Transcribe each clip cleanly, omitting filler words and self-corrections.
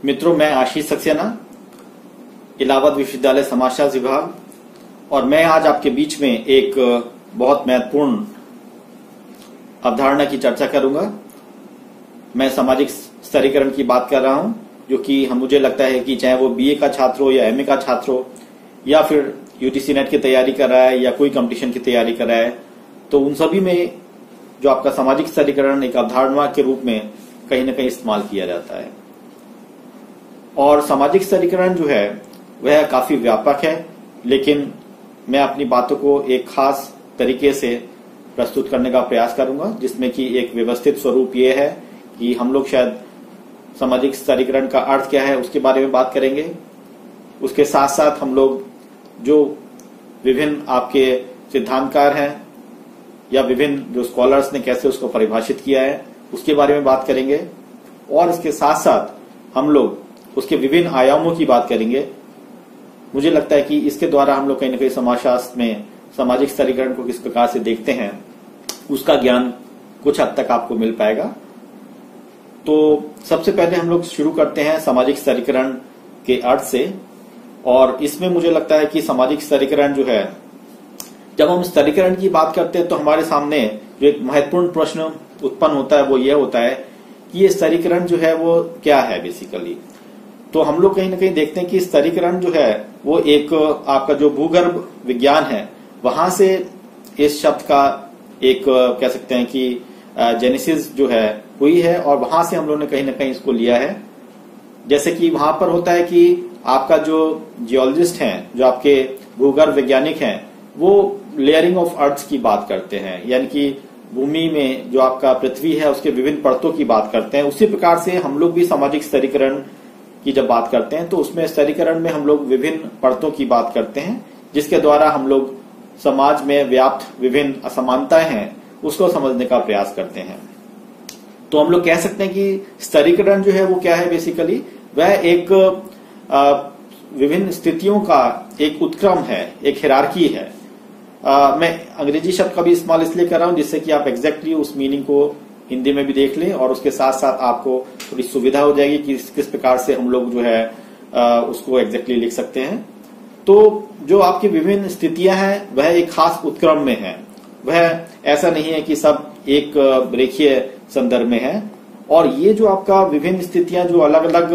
मित्रों, मैं आशीष सक्सेना, इलाहाबाद विश्वविद्यालय समाजशास्त्र विभाग, और मैं आज आपके बीच में एक बहुत महत्वपूर्ण अवधारणा की चर्चा करूंगा। मैं सामाजिक स्तरीकरण की बात कर रहा हूं, जो कि मुझे लगता है कि चाहे वो बीए का छात्र हो या एमए का छात्र हो या फिर यूजीसी नेट की तैयारी कर रहा है या कोई कंपटीशन की तैयारी कर रहा है, तो उन सभी में जो आपका सामाजिक स्तरीकरण एक अवधारणा के रूप में कहीं ना कहीं इस्तेमाल किया जाता है। और सामाजिक स्तरीकरण जो है वह काफी व्यापक है, लेकिन मैं अपनी बातों को एक खास तरीके से प्रस्तुत करने का प्रयास करूंगा, जिसमें कि एक व्यवस्थित स्वरूप ये है कि हम लोग शायद सामाजिक स्तरीकरण का अर्थ क्या है उसके बारे में बात करेंगे। उसके साथ साथ हम लोग जो विभिन्न आपके सिद्धांतकार हैं या विभिन्न जो स्कॉलर्स ने कैसे उसको परिभाषित किया है उसके बारे में बात करेंगे, और इसके साथ साथ हम लोग उसके विभिन्न आयामों की बात करेंगे। मुझे लगता है कि इसके द्वारा हम लोग कहीं ना कहीं समाजशास्त्र में सामाजिक स्तरीकरण को किस प्रकार से देखते हैं उसका ज्ञान कुछ हद तक आपको मिल पाएगा। तो सबसे पहले हम लोग शुरू करते हैं सामाजिक स्तरीकरण के अर्थ से, और इसमें मुझे लगता है कि सामाजिक स्तरीकरण जो है, जब हम स्तरीकरण की बात करते हैं तो हमारे सामने जो एक महत्वपूर्ण प्रश्न उत्पन्न होता है वो यह होता है कि ये स्तरीकरण जो है वो क्या है बेसिकली। तो हम लोग कहीं ना कहीं देखते हैं कि स्तरीकरण जो है वो एक आपका जो भूगर्भ विज्ञान है वहां से इस शब्द का एक कह सकते हैं कि जेनेसिस जो है हुई है, और वहां से हम लोगों ने कहीं ना कहीं इसको लिया है। जैसे कि वहां पर होता है कि आपका जो जियोलॉजिस्ट हैं, जो आपके भूगर्भ वैज्ञानिक हैं, वो लेयरिंग ऑफ अर्थ की बात करते हैं, यानी कि भूमि में जो आपका पृथ्वी है उसके विभिन्न परतों की बात करते हैं। उसी प्रकार से हम लोग भी सामाजिक स्तरीकरण की जब बात करते हैं तो उसमें स्तरीकरण में हम लोग विभिन्न परतों की बात करते हैं, जिसके द्वारा हम लोग समाज में व्याप्त विभिन्न असमानताएं हैं उसको समझने का प्रयास करते हैं। तो हम लोग कह सकते हैं कि स्तरीकरण जो है वो क्या है बेसिकली, वह एक विभिन्न स्थितियों का एक उत्क्रम है, एक हिरार्की है। मैं अंग्रेजी शब्द का भी इस्तेमाल इसलिए कर रहा हूं जिससे कि आप एग्जैक्टली उस मीनिंग को हिंदी में भी देख लें, और उसके साथ साथ आपको थोड़ी सुविधा हो जाएगी कि किस प्रकार से हम लोग जो है उसको एग्जैक्टली लिख सकते हैं। तो जो आपकी विभिन्न स्थितियां हैं वह एक खास उत्क्रम में है, वह ऐसा नहीं है कि सब एक रेखीय संदर्भ में है। और ये जो आपका विभिन्न स्थितियां जो अलग अलग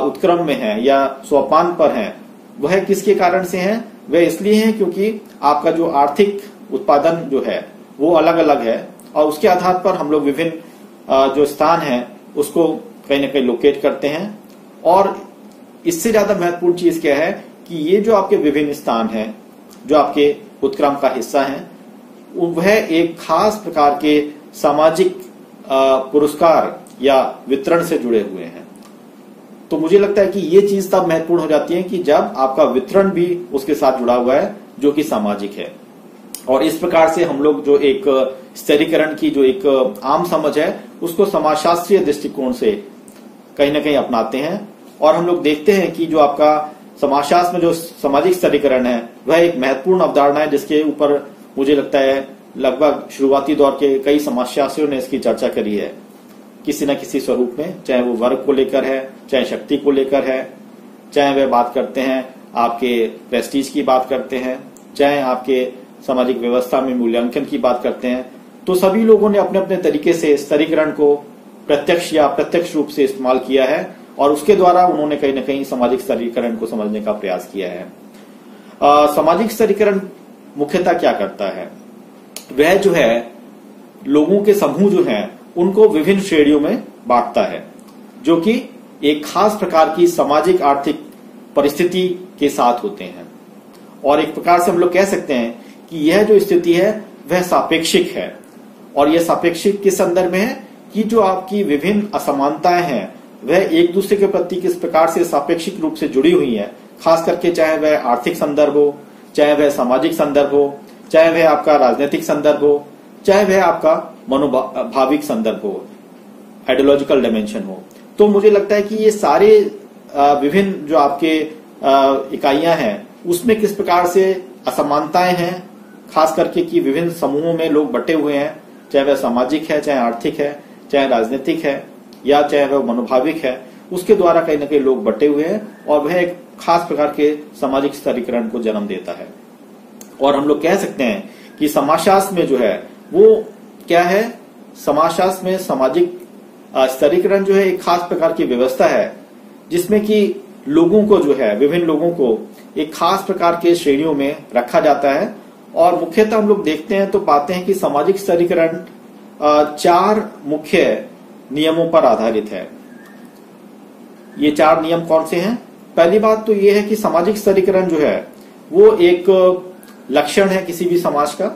उत्क्रम में है या सोपान पर हैं, वह किसके कारण से हैं? वह इसलिए हैं क्योंकि आपका जो आर्थिक उत्पादन जो है वो अलग अलग है, और उसके आधार पर हम लोग विभिन्न जो स्थान है उसको कहीं ना कहीं लोकेट करते हैं। और इससे ज्यादा महत्वपूर्ण चीज क्या है कि ये जो आपके विभिन्न स्थान हैं जो आपके उत्क्रम का हिस्सा है, वह एक खास प्रकार के सामाजिक पुरस्कार या वितरण से जुड़े हुए हैं। तो मुझे लगता है कि ये चीज तब महत्वपूर्ण हो जाती है कि जब आपका वितरण भी उसके साथ जुड़ा हुआ है जो कि सामाजिक है। और इस प्रकार से हम लोग जो एक स्तरीकरण की जो एक आम समझ है उसको समाजशास्त्रीय दृष्टिकोण से कहीं ना कहीं अपनाते हैं, और हम लोग देखते हैं कि जो आपका समाजशास्त्र में जो सामाजिक स्तरीकरण है वह एक महत्वपूर्ण अवधारणा है, जिसके ऊपर मुझे लगता है लगभग शुरुआती दौर के कई समाजशास्त्रियों ने इसकी चर्चा करी है किसी न किसी स्वरूप में, चाहे वो वर्ग को लेकर है, चाहे शक्ति को लेकर है, चाहे वह बात करते हैं आपके प्रेस्टीज की बात करते हैं, चाहे आपके सामाजिक व्यवस्था में मूल्यांकन की बात करते हैं। तो सभी लोगों ने अपने अपने तरीके से स्तरीकरण को प्रत्यक्ष या अप्रत्यक्ष रूप से इस्तेमाल किया है, और उसके द्वारा उन्होंने कहीं न कहीं सामाजिक स्तरीकरण को समझने का प्रयास किया है। सामाजिक स्तरीकरण मुख्यतः क्या करता है? वह जो है लोगों के समूह जो हैं उनको विभिन्न श्रेणियों में बांटता है, जो कि एक खास प्रकार की सामाजिक आर्थिक परिस्थिति के साथ होते हैं। और एक प्रकार से हम लोग कह सकते हैं कि यह जो स्थिति है वह सापेक्षिक है, और यह सापेक्षिक किस संदर्भ में है कि जो आपकी विभिन्न असमानताएं हैं वह एक दूसरे के प्रति किस प्रकार से सापेक्षिक रूप से जुड़ी हुई है, खास करके चाहे वह आर्थिक संदर्भ हो, चाहे वह सामाजिक संदर्भ हो, चाहे वह आपका राजनीतिक संदर्भ हो, चाहे वह आपका मनोभाविक संदर्भ हो, आइडियोलॉजिकल डायमेंशन हो। तो मुझे लगता है कि ये सारे विभिन्न जो आपके इकाइयां हैं उसमें किस प्रकार से असमानताएं हैं, खास करके कि विभिन्न समूहों में लोग बटे हुए हैं, चाहे वह सामाजिक है, चाहे आर्थिक है, चाहे राजनीतिक है, या चाहे वह मनोभाविक है, उसके द्वारा कहीं ना कहीं लोग बटे हुए हैं और वह एक खास प्रकार के सामाजिक स्तरीकरण को जन्म देता है। और हम लोग कह सकते हैं कि समाजशास्त्र में जो है वो क्या है, समाजशास्त्र में सामाजिक स्तरीकरण जो है एक खास प्रकार की व्यवस्था है जिसमें कि लोगों को जो है, विभिन्न लोगों को एक खास प्रकार के श्रेणियों में रखा जाता है। और मुख्यतः हम लोग देखते हैं तो पाते हैं कि सामाजिक स्तरीकरण 4 मुख्य नियमों पर आधारित है। ये 4 नियम कौन से हैं? पहली बात तो ये है कि सामाजिक स्तरीकरण जो है वो एक लक्षण है किसी भी समाज का,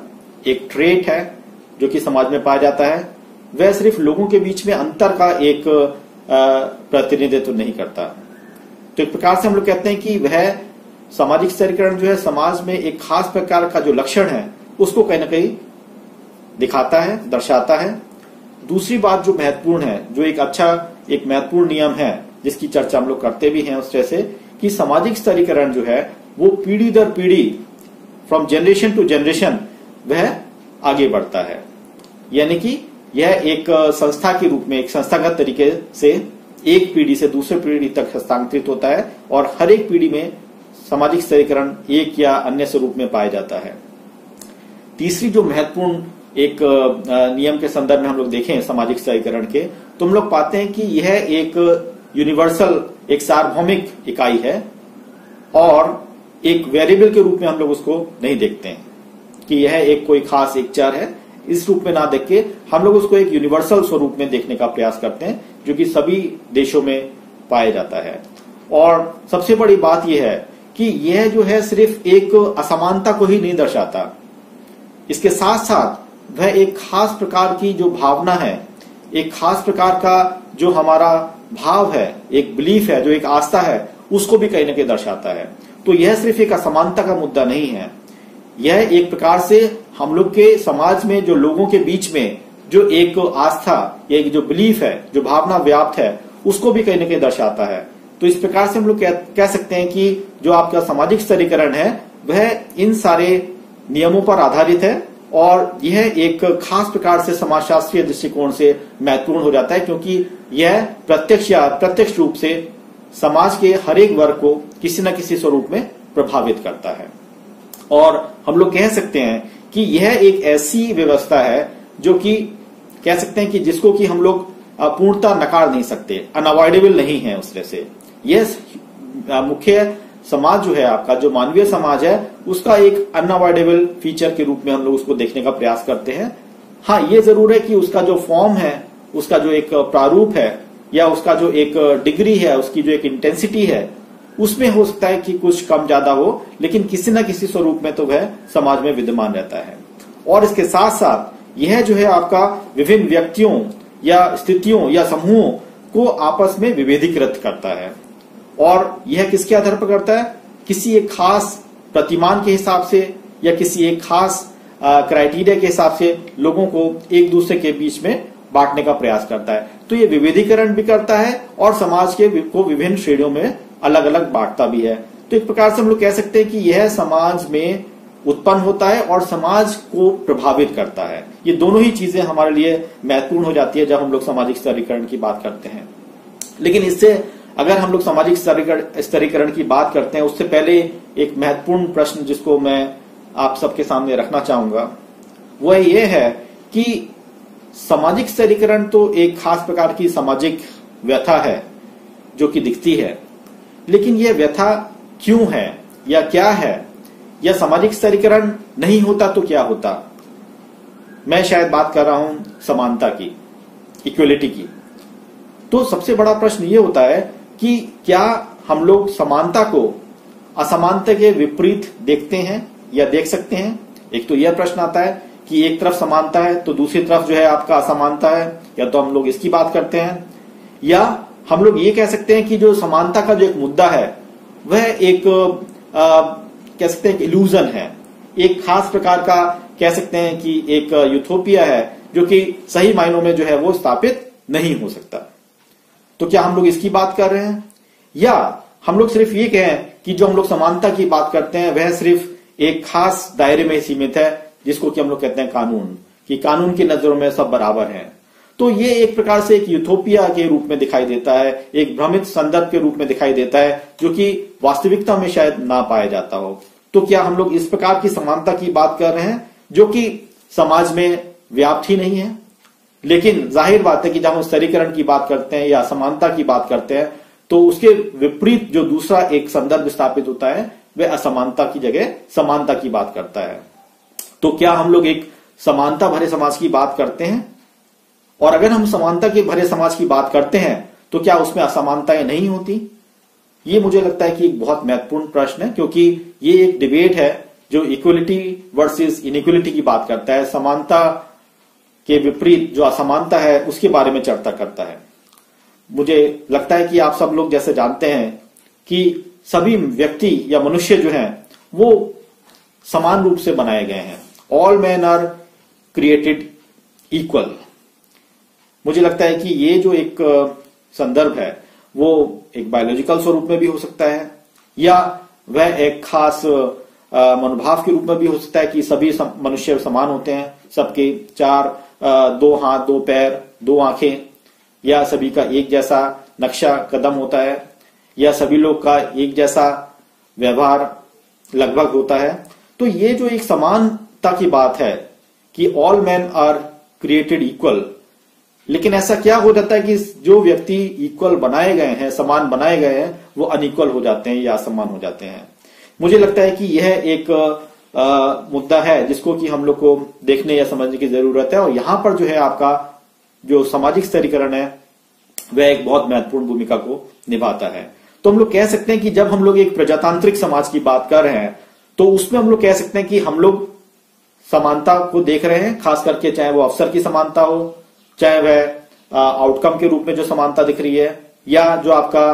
एक ट्रेट है जो कि समाज में पाया जाता है। वह सिर्फ लोगों के बीच में अंतर का एक प्रतिनिधित्व नहीं करता। तो एक प्रकार से हम लोग कहते हैं कि वह सामाजिक स्तरीकरण जो है समाज में एक खास प्रकार का जो लक्षण है उसको कहीं ना कहीं दिखाता है, दर्शाता है। दूसरी बात जो महत्वपूर्ण है, जो एक महत्वपूर्ण नियम है जिसकी चर्चा हम लोग करते भी हैं उस तरह से, कि सामाजिक स्तरीकरण जो है वो पीढ़ी दर पीढ़ी, फ्रॉम जनरेशन टू जनरेशन वह आगे बढ़ता है। यानी कि यह एक संस्था के रूप में, एक संस्थागत तरीके से एक पीढ़ी से दूसरे पीढ़ी तक हस्तांतरित होता है और हर एक पीढ़ी में सामाजिक स्तरीकरण एक या अन्य स्वरूप में पाया जाता है। तीसरी जो महत्वपूर्ण एक नियम के संदर्भ में हम लोग देखें सामाजिक स्तरीकरण के, तो हम लोग पाते हैं कि यह एक यूनिवर्सल, एक सार्वभौमिक इकाई है और एक वेरिएबल के रूप में हम लोग उसको नहीं देखते हैं कि यह एक कोई खास एक चर है। इस रूप में ना देख के हम लोग उसको एक यूनिवर्सल स्वरूप में देखने का प्रयास करते हैं जो कि सभी देशों में पाया जाता है। और सबसे बड़ी बात यह है कि यह जो है सिर्फ एक असमानता को ही नहीं दर्शाता, इसके साथ साथ वह एक खास प्रकार की जो भावना है, एक खास प्रकार का जो हमारा भाव है, एक बिलीफ है, जो एक आस्था है, उसको भी कहीं ना कहीं दर्शाता है। तो यह सिर्फ एक असमानता का मुद्दा नहीं है, यह एक प्रकार से हम लोग के समाज में जो लोगों के बीच में जो एक आस्था, एक जो बिलीफ है, जो भावना व्याप्त है, उसको भी कहीं ना कहीं दर्शाता है। तो इस प्रकार से हम लोग कह सकते हैं कि जो आपका सामाजिक स्तरीकरण है वह इन सारे नियमों पर आधारित है और यह एक खास प्रकार से समाजशास्त्रीय दृष्टिकोण से महत्वपूर्ण हो जाता है, क्योंकि यह प्रत्यक्ष या अप्रत्यक्ष रूप से समाज के हर एक वर्ग को किसी न किसी स्वरूप में प्रभावित करता है। और हम लोग कह सकते हैं कि यह एक ऐसी व्यवस्था है जो कि कह सकते हैं कि जिसको कि हम लोग पूर्णतः नकार नहीं सकते, अनअवॉइडेबल नहीं है उस तरह से। यह मुख्य समाज जो है आपका, जो मानवीय समाज है, उसका एक अनअवॉइडेबल फीचर के रूप में हम लोग उसको देखने का प्रयास करते हैं। हाँ, ये जरूर है कि उसका जो फॉर्म है, उसका जो एक प्रारूप है या उसका जो एक डिग्री है, उसकी जो एक इंटेंसिटी है, उसमें हो सकता है कि कुछ कम ज्यादा हो, लेकिन किसी न किसी स्वरूप में तो वह समाज में विद्यमान रहता है। और इसके साथ साथ यह जो है आपका विभिन्न व्यक्तियों या स्थितियों या समूहों को आपस में विभेदीकृत करता है। और यह किसके आधार पर करता है? किसी एक खास प्रतिमान के हिसाब से या किसी एक खास क्राइटेरिया के हिसाब से लोगों को एक दूसरे के बीच में बांटने का प्रयास करता है। तो ये विभेदीकरण भी करता है और समाज को विभिन्न श्रेणियों में अलग अलग बांटता भी है। तो एक प्रकार से हम लोग कह सकते हैं कि यह समाज में उत्पन्न होता है और समाज को प्रभावित करता है। ये दोनों ही चीजें हमारे लिए महत्वपूर्ण हो जाती है जब हम लोग सामाजिक स्तरीकरण की बात करते हैं। लेकिन इससे अगर हम लोग सामाजिक स्तरीकरण की बात करते हैं, उससे पहले एक महत्वपूर्ण प्रश्न जिसको मैं आप सबके सामने रखना चाहूंगा वह यह है कि सामाजिक स्तरीकरण तो एक खास प्रकार की सामाजिक व्यथा है जो कि दिखती है, लेकिन यह व्यथा क्यों है या क्या है, या सामाजिक स्तरीकरण नहीं होता तो क्या होता? मैं शायद बात कर रहा हूं समानता की, इक्वलिटी की। तो सबसे बड़ा प्रश्न यह होता है कि क्या हम लोग समानता को असमानता के विपरीत देखते हैं या देख सकते हैं? एक तो यह प्रश्न आता है कि एक तरफ समानता है तो दूसरी तरफ जो है आपका असमानता है, या तो हम लोग इसकी बात करते हैं, या हम लोग ये कह सकते हैं कि जो समानता का जो एक मुद्दा है वह एक कह सकते हैं कि इल्यूजन है, एक खास प्रकार का कह सकते हैं कि एक यूथोपिया है जो कि सही मायनों में जो है वो स्थापित नहीं हो सकता। तो क्या हम लोग इसकी बात कर रहे हैं, या हम लोग सिर्फ ये कहें कि जो हम लोग समानता की बात करते हैं वह सिर्फ एक खास दायरे में सीमित है जिसको कि हम लोग कहते हैं कानून, कि कानून की नजरों में सब बराबर हैं। तो ये एक प्रकार से एक यूथोपिया के रूप में दिखाई देता है, एक भ्रमित संदर्भ के रूप में दिखाई देता है, जो कि वास्तविकता में शायद ना पाया जाता हो। तो क्या हम लोग इस प्रकार की समानता की बात कर रहे हैं जो कि समाज में व्याप्त ही नहीं है? लेकिन जाहिर बात है कि जब हम स्तरीकरण की बात करते हैं या समानता की बात करते हैं तो उसके विपरीत जो दूसरा एक संदर्भ स्थापित होता है वह असमानता की जगह समानता की बात करता है। तो क्या हम लोग एक समानता भरे समाज की बात करते हैं? और अगर हम समानता के भरे समाज की बात करते हैं तो क्या उसमें असमानताएं नहीं होती? ये मुझे लगता है कि एक बहुत महत्वपूर्ण प्रश्न है, क्योंकि ये एक डिबेट है जो इक्वलिटी वर्सेस इनइक्वलिटी की बात करता है, समानता के विपरीत जो असमानता है उसके बारे में चर्चा करता है। मुझे लगता है कि आप सब लोग जैसे जानते हैं कि सभी व्यक्ति या मनुष्य जो हैं वो समान रूप से बनाए गए हैं। All man are created equal. मुझे लगता है कि ये जो एक संदर्भ है वो एक बायोलॉजिकल स्वरूप में भी हो सकता है या वह एक खास मनोभाव के रूप में भी हो सकता है कि सभी मनुष्य समान होते हैं, सबके दो हाथ, दो पैर, दो आंखें, या सभी का एक जैसा नक्शा कदम होता है, या सभी लोग का एक जैसा व्यवहार लगभग होता है। तो ये जो एक समानता की बात है कि all man are created equal, लेकिन ऐसा क्या हो जाता है कि जो व्यक्ति इक्वल बनाए गए हैं, समान बनाए गए हैं, वो अनइक्वल हो जाते हैं या असमान हो जाते हैं। मुझे लगता है कि यह एक मुद्दा है जिसको कि हम लोग को देखने या समझने की जरूरत है। और यहां पर जो है आपका जो सामाजिक स्तरीकरण है वह एक बहुत महत्वपूर्ण भूमिका को निभाता है। तो हम लोग कह सकते हैं कि जब हम लोग एक प्रजातांत्रिक समाज की बात कर रहे हैं तो उसमें हम लोग कह सकते हैं कि हम लोग समानता को देख रहे हैं, खास करके चाहे वो अवसर की समानता हो, चाहे वह आउटकम के रूप में जो समानता दिख रही है, या जो आपका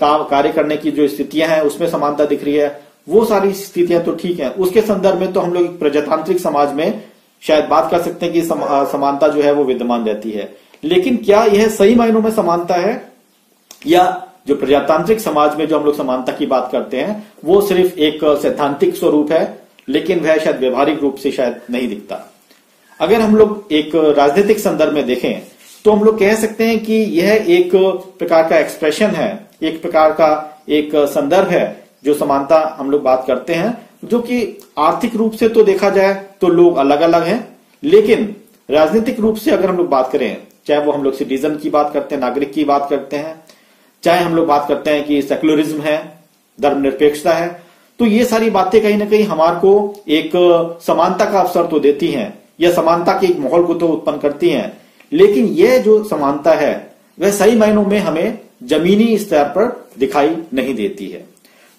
कार्य करने की जो स्थितियां हैं उसमें समानता दिख रही है, वो सारी स्थितियां तो ठीक है। उसके संदर्भ में तो हम लोग प्रजातांत्रिक समाज में शायद बात कर सकते हैं कि समानता जो है वो विद्यमान रहती है। लेकिन क्या यह सही मायनों में समानता है, या जो प्रजातांत्रिक समाज में जो हम लोग समानता की बात करते हैं वो सिर्फ एक सैद्धांतिक स्वरूप है, लेकिन वह शायद व्यवहारिक रूप से शायद नहीं दिखता। अगर हम लोग एक राजनीतिक संदर्भ में देखें तो हम लोग कह सकते हैं कि यह एक प्रकार का एक्सप्रेशन है, एक प्रकार का एक संदर्भ है जो समानता हम लोग बात करते हैं, जो कि आर्थिक रूप से तो देखा जाए तो लोग अलग अलग हैं, लेकिन राजनीतिक रूप से अगर हम लोग बात करें, चाहे वो हम लोग सिटीजन की बात करते हैं, नागरिक की बात करते हैं, चाहे हम लोग बात करते हैं कि सेक्युलरिज्म है, धर्मनिरपेक्षता है, तो ये सारी बातें कहीं ना कहीं हमारे को एक समानता का अवसर तो देती हैं या समानता के एक माहौल को तो उत्पन्न करती हैं, लेकिन यह जो समानता है वह सही मायनों में हमें जमीनी स्तर पर दिखाई नहीं देती है।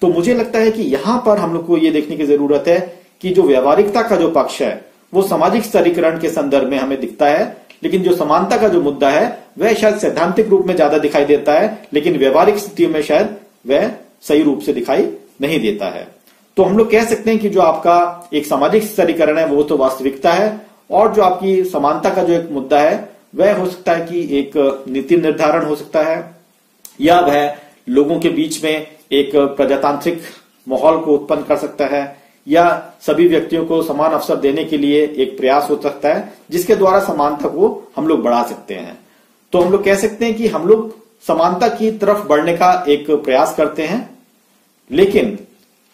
तो मुझे लगता है कि यहां पर हम लोग को यह देखने की जरूरत है कि जो व्यवहारिकता का जो पक्ष है वो सामाजिक स्तरीकरण के संदर्भ में हमें दिखता है, लेकिन जो समानता का जो मुद्दा है वह शायद सैद्धांतिक रूप में ज्यादा दिखाई देता है, लेकिन व्यवहारिक स्थितियों में शायद वह सही रूप से दिखाई नहीं देता है। तो हम लोग कह सकते हैं कि जो आपका एक सामाजिक स्तरीकरण है वो तो वास्तविकता है, और जो आपकी समानता का जो एक मुद्दा है वह हो सकता है कि एक नीति निर्धारण हो सकता है, या वह लोगों के बीच में एक प्रजातांत्रिक माहौल को उत्पन्न कर सकता है, या सभी व्यक्तियों को समान अवसर देने के लिए एक प्रयास हो सकता है जिसके द्वारा समानता को हम लोग बढ़ा सकते हैं। तो हम लोग कह सकते हैं कि हम लोग समानता की तरफ बढ़ने का एक प्रयास करते हैं, लेकिन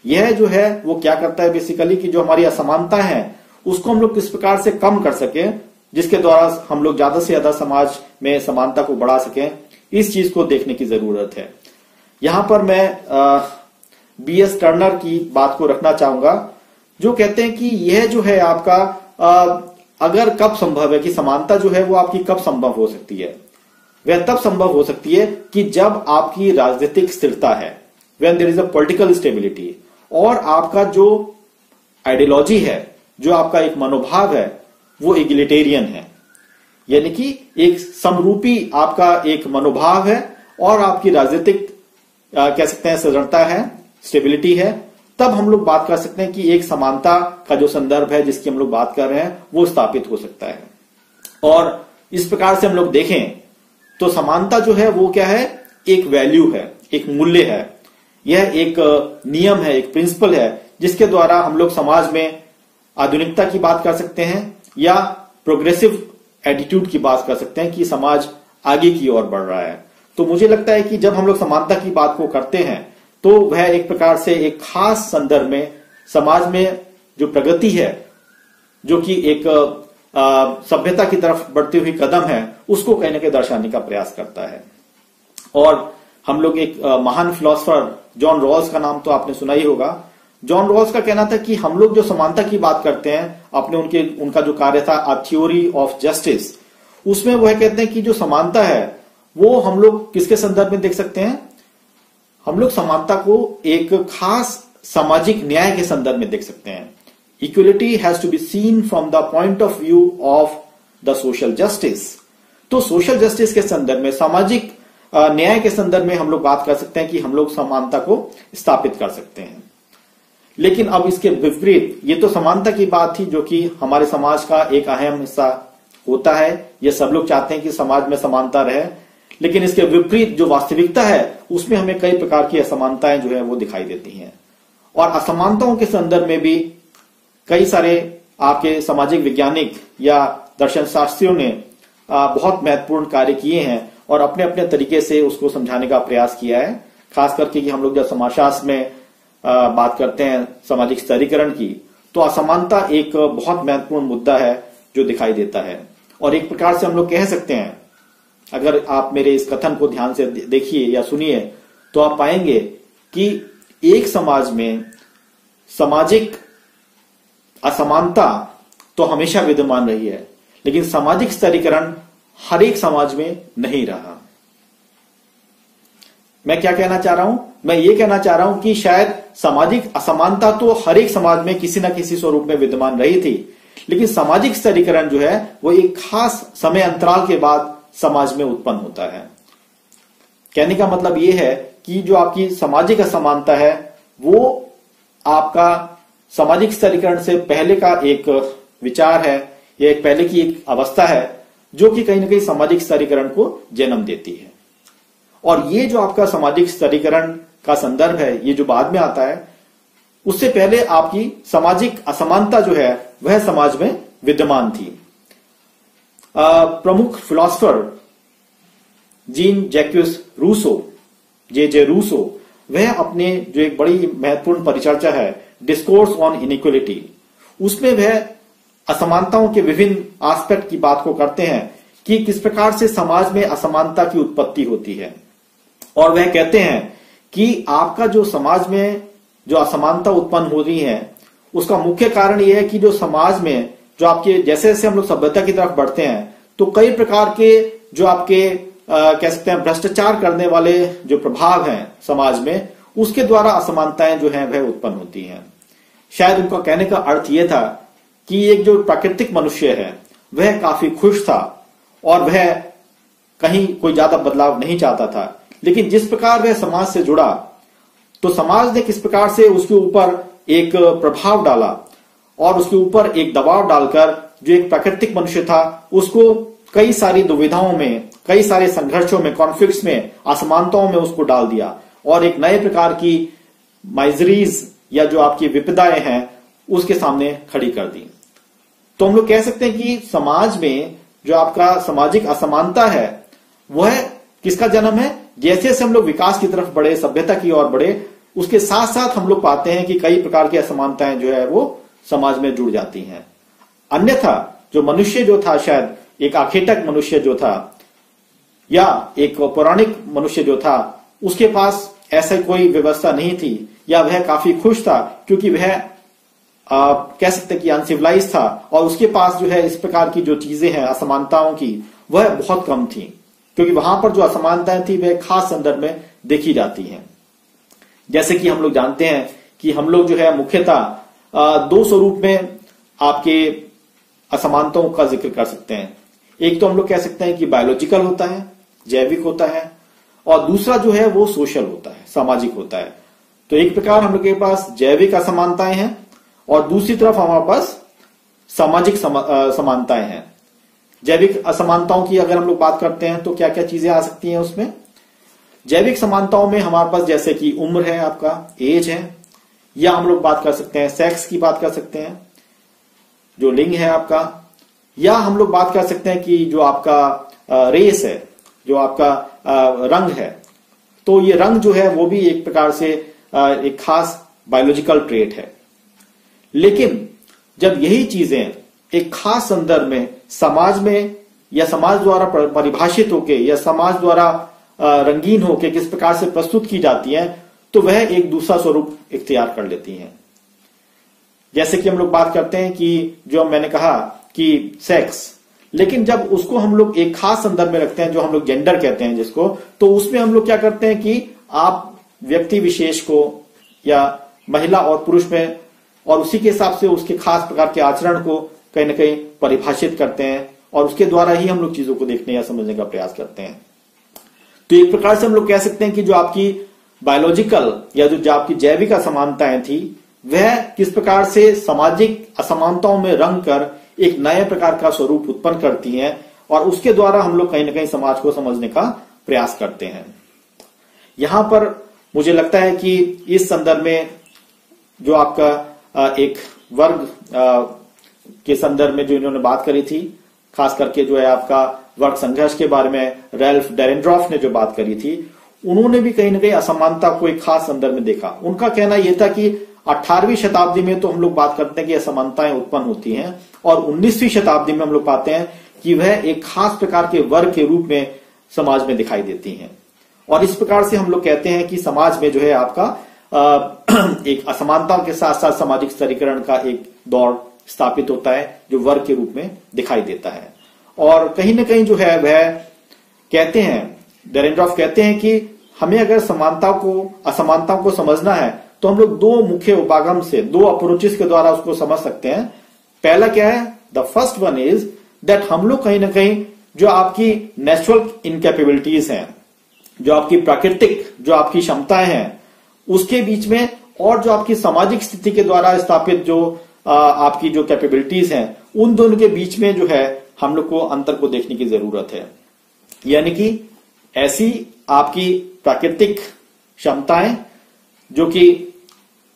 यह जो है वो क्या करता है बेसिकली कि जो हमारी असमानता है उसको हम लोग किस प्रकार से कम कर सकें, जिसके द्वारा हम लोग ज्यादा से ज्यादा समाज में समानता को बढ़ा सकें, इस चीज को देखने की जरूरत है। यहां पर मैं बीएस टर्नर की बात को रखना चाहूंगा, जो कहते हैं कि यह जो है आपका अगर कब संभव है कि समानता जो है वो आपकी कब संभव हो सकती है, वह तब संभव हो सकती है कि जब आपकी राजनीतिक स्थिरता है, when there is a political stability, और आपका जो आइडियोलॉजी है, जो आपका एक मनोभाव है वो इगलिटेरियन है, यानी कि एक समरूपी आपका एक मनोभाव है और आपकी राजनीतिक कह सकते हैं सदृढ़ता है, स्टेबिलिटी है, तब हम लोग बात कर सकते हैं कि एक समानता का जो संदर्भ है जिसकी हम लोग बात कर रहे हैं वो स्थापित हो सकता है। और इस प्रकार से हम लोग देखें तो समानता जो है वो क्या है, एक वैल्यू है, एक मूल्य है, यह एक नियम है, एक प्रिंसिपल है जिसके द्वारा हम लोग समाज में आधुनिकता की बात कर सकते हैं या प्रोग्रेसिव एटीट्यूड की बात कर सकते हैं कि समाज आगे की ओर बढ़ रहा है। तो मुझे लगता है कि जब हम लोग समानता की बात को करते हैं तो वह एक प्रकार से एक खास संदर्भ में समाज में जो प्रगति है, जो कि एक सभ्यता की तरफ बढ़ती हुई कदम है, उसको कहीं ना कहीं दर्शाने का प्रयास करता है। और हम लोग एक महान फिलोसोफर जॉन रॉल्स का नाम तो आपने सुना ही होगा। जॉन रॉल्स का कहना था कि हम लोग जो समानता की बात करते हैं, उनका जो कार्य था अ थ्योरी ऑफ जस्टिस, उसमें वह कहते हैं कि जो समानता है वो हम लोग किसके संदर्भ में देख सकते हैं? हम लोग समानता को एक खास सामाजिक न्याय के संदर्भ में देख सकते हैं। Equality has to be seen from the point of view of the social justice. तो सोशल जस्टिस के संदर्भ में, सामाजिक न्याय के संदर्भ में हम लोग बात कर सकते हैं कि हम लोग समानता को स्थापित कर सकते हैं। लेकिन अब इसके विपरीत, ये तो समानता की बात थी जो कि हमारे समाज का एक अहम हिस्सा होता है। ये सब लोग चाहते हैं कि समाज में समानता रहे, लेकिन इसके विपरीत जो वास्तविकता है उसमें हमें कई प्रकार की असमानताएं जो है वो दिखाई देती हैं। और असमानताओं के संदर्भ में भी कई सारे आपके सामाजिक वैज्ञानिक या दर्शन शास्त्रियों ने बहुत महत्वपूर्ण कार्य किए हैं और अपने अपने तरीके से उसको समझाने का प्रयास किया है। खास करके कि हम लोग जब समाजशास्त्र में बात करते हैं सामाजिक स्तरीकरण की, तो असमानता एक बहुत महत्वपूर्ण मुद्दा है जो दिखाई देता है। और एक प्रकार से हम लोग कह सकते हैं, अगर आप मेरे इस कथन को ध्यान से देखिए या सुनिए, तो आप पाएंगे कि एक समाज में सामाजिक असमानता तो हमेशा विद्यमान रही है, लेकिन सामाजिक स्तरीकरण हर एक समाज में नहीं रहा। मैं क्या कहना चाह रहा हूं? मैं ये कहना चाह रहा हूं कि शायद सामाजिक असमानता तो हर एक समाज में किसी न किसी स्वरूप में विद्यमान रही थी, लेकिन सामाजिक स्तरीकरण जो है वो एक खास समय अंतराल के बाद समाज में उत्पन्न होता है। कहने का मतलब ये है कि जो आपकी सामाजिक असमानता है वो आपका सामाजिक स्तरीकरण से पहले का एक विचार है, या एक पहले की एक अवस्था है जो कि कहीं ना कहीं सामाजिक स्तरीकरण को जन्म देती है। और ये जो आपका सामाजिक स्तरीकरण का संदर्भ है, ये जो बाद में आता है, उससे पहले आपकी सामाजिक असमानता जो है वह समाज में विद्यमान थी। प्रमुख फिलोसोफर जीन जैक्यूस रूसो, जे रूसो, वह अपने जो एक बड़ी महत्वपूर्ण परिचर्चा है डिस्कोर्स ऑन इनइक्वलिटी, उसमें वह असमानताओं के विभिन्न एस्पेक्ट की बात को करते हैं कि किस प्रकार से समाज में असमानता की उत्पत्ति होती है। और वह कहते हैं कि आपका जो समाज में जो असमानता उत्पन्न हो रही है उसका मुख्य कारण यह है कि जो समाज में जो आपके जैसे जैसे हम लोग सभ्यता की तरफ बढ़ते हैं तो कई प्रकार के जो आपके कह सकते हैं भ्रष्टाचार करने वाले जो प्रभाव हैं समाज में, उसके द्वारा असमानताएं जो हैं वह उत्पन्न होती हैं। शायद उनका कहने का अर्थ यह था कि एक जो प्राकृतिक मनुष्य है वह काफी खुश था और वह कहीं कोई ज्यादा बदलाव नहीं चाहता था, लेकिन जिस प्रकार वह समाज से जुड़ा तो समाज ने किस प्रकार से उसके ऊपर एक प्रभाव डाला और उसके ऊपर एक दबाव डालकर जो एक प्राकृतिक मनुष्य था उसको कई सारी दुविधाओं में, कई सारे संघर्षों में, कॉन्फ्लिक्ट्स में, असमानताओं में उसको डाल दिया और एक नए प्रकार की माइजरीज या जो आपकी विपदाएं हैं उसके सामने खड़ी कर दी। तो हम लोग कह सकते हैं कि समाज में जो आपका सामाजिक असमानता है वह किसका जन्म है? जैसे जैसे हम लोग विकास की तरफ बढ़े, सभ्यता की ओर बढ़े, उसके साथ साथ हम लोग पाते हैं कि कई प्रकार की असमानताएं जो है वो समाज में जुड़ जाती हैं। अन्यथा जो मनुष्य जो था, शायद एक आखेटक मनुष्य जो था या एक पौराणिक मनुष्य जो था, उसके पास ऐसा कोई व्यवस्था नहीं थी या वह काफी खुश था क्योंकि वह कह सकते हैं कि अनसिविलाइज था और उसके पास जो है इस प्रकार की जो चीजें हैं असमानताओं की वह बहुत कम थी, क्योंकि वहां पर जो असमानताएं थी वह खास संदर्भ में देखी जाती हैं। जैसे कि हम लोग जानते हैं कि हम लोग जो है मुख्यतः दो स्वरूप में आपके असमानताओं का जिक्र कर सकते हैं। एक तो हम लोग कह सकते हैं कि बायोलॉजिकल होता है, जैविक होता है, और दूसरा जो है वो सोशल होता है, सामाजिक होता है। तो एक प्रकार हम लोग के पास जैविक असमानताएं हैं और दूसरी तरफ हमारे पास सामाजिक समानताएं हैं। जैविक असमानताओं की अगर हम लोग बात करते हैं तो क्या क्या चीजें आ सकती हैं उसमें? जैविक समानताओं में हमारे पास जैसे कि उम्र है, आपका एज है, या हम लोग बात कर सकते हैं सेक्स की बात कर सकते हैं, जो लिंग है आपका, या हम लोग बात कर सकते हैं कि जो आपका रेस है, जो आपका रंग है, तो ये रंग जो है वो भी एक प्रकार से एक खास बायोलॉजिकल ट्रेट है। लेकिन जब यही चीजें एक खास संदर्भ में समाज में या समाज द्वारा परिभाषित होके या समाज द्वारा रंगीन होके किस प्रकार से प्रस्तुत की जाती हैं, तो वह एक दूसरा स्वरूप इख्तियार कर लेती हैं। जैसे कि हम लोग बात करते हैं कि जो मैंने कहा कि सेक्स, लेकिन जब उसको हम लोग एक खास संदर्भ में रखते हैं, जो हम लोग जेंडर कहते हैं जिसको, तो उसमें हम लोग क्या करते हैं कि आप व्यक्ति विशेष को या महिला और पुरुष में और उसी के हिसाब से उसके खास प्रकार के आचरण को कहीं ना कहीं परिभाषित करते हैं और उसके द्वारा ही हम लोग चीजों को देखने या समझने का प्रयास करते हैं। तो एक प्रकार से हम लोग कह सकते हैं कि जो आपकी बायोलॉजिकल या जो आपकी जैविक असमानताएं थी, वह किस प्रकार से सामाजिक असमानताओं में रंग कर एक नए प्रकार का स्वरूप उत्पन्न करती हैं और उसके द्वारा हम लोग कहीं ना कहीं समाज को समझने का प्रयास करते हैं। यहां पर मुझे लगता है कि इस संदर्भ में जो आपका एक वर्ग के संदर्भ में जो इन्होंने बात करी थी, खास करके जो है आपका वर्ग संघर्ष के बारे में रैल्फ डेरेनड्रॉफ ने जो बात करी थी, उन्होंने भी कहीं ना कहीं असमानता को एक खास संदर्भ में देखा। उनका कहना यह था कि 18वीं शताब्दी में तो हम लोग बात करते हैं कि असमानताएं उत्पन्न होती हैं और 19वीं शताब्दी में हम लोग पाते हैं कि वह एक खास प्रकार के वर्ग के रूप में समाज में दिखाई देती हैं। और इस प्रकार से हम लोग कहते हैं कि समाज में जो है आपका एक असमानताओं के साथ साथ सामाजिक स्तरीकरण का एक दौर स्थापित होता है जो वर्ग के रूप में दिखाई देता है। और कहीं ना कहीं जो है वह कहते हैं, डेरेनड्रॉफ कहते हैं कि हमें अगर असमानताओं को समझना है तो हम लोग दो मुख्य उपागम से, दो अप्रोचेस के द्वारा उसको समझ सकते हैं। पहला क्या है? The first one is that हम लोग कहीं ना कहीं जो आपकी नेचुरल इनकैपेबिलिटीज हैं, जो आपकी प्राकृतिक जो आपकी क्षमताएं हैं, उसके बीच में और जो आपकी सामाजिक स्थिति के द्वारा स्थापित जो आपकी जो कैपेबिलिटीज हैं, उन दोनों के बीच में जो है हम लोग को अंतर को देखने की जरूरत है। यानी कि ऐसी आपकी प्राकृतिक क्षमताएं जो कि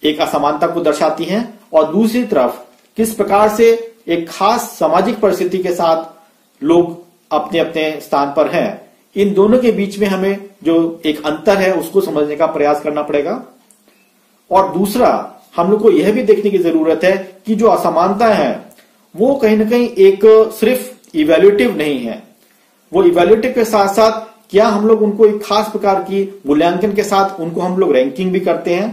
एक असमानता को दर्शाती हैं और दूसरी तरफ किस प्रकार से एक खास सामाजिक परिस्थिति के साथ लोग अपने अपने स्थान पर हैं, इन दोनों के बीच में हमें जो एक अंतर है उसको समझने का प्रयास करना पड़ेगा। और दूसरा, हम लोग को यह भी देखने की जरूरत है कि जो असमानता है वो कहीं ना कहीं एक सिर्फ इवैल्यूएटिव नहीं है, वो इवैल्यूएटिव के साथ साथ क्या हम लोग उनको एक खास प्रकार की मूल्यांकन के साथ उनको हम लोग रैंकिंग भी करते हैं।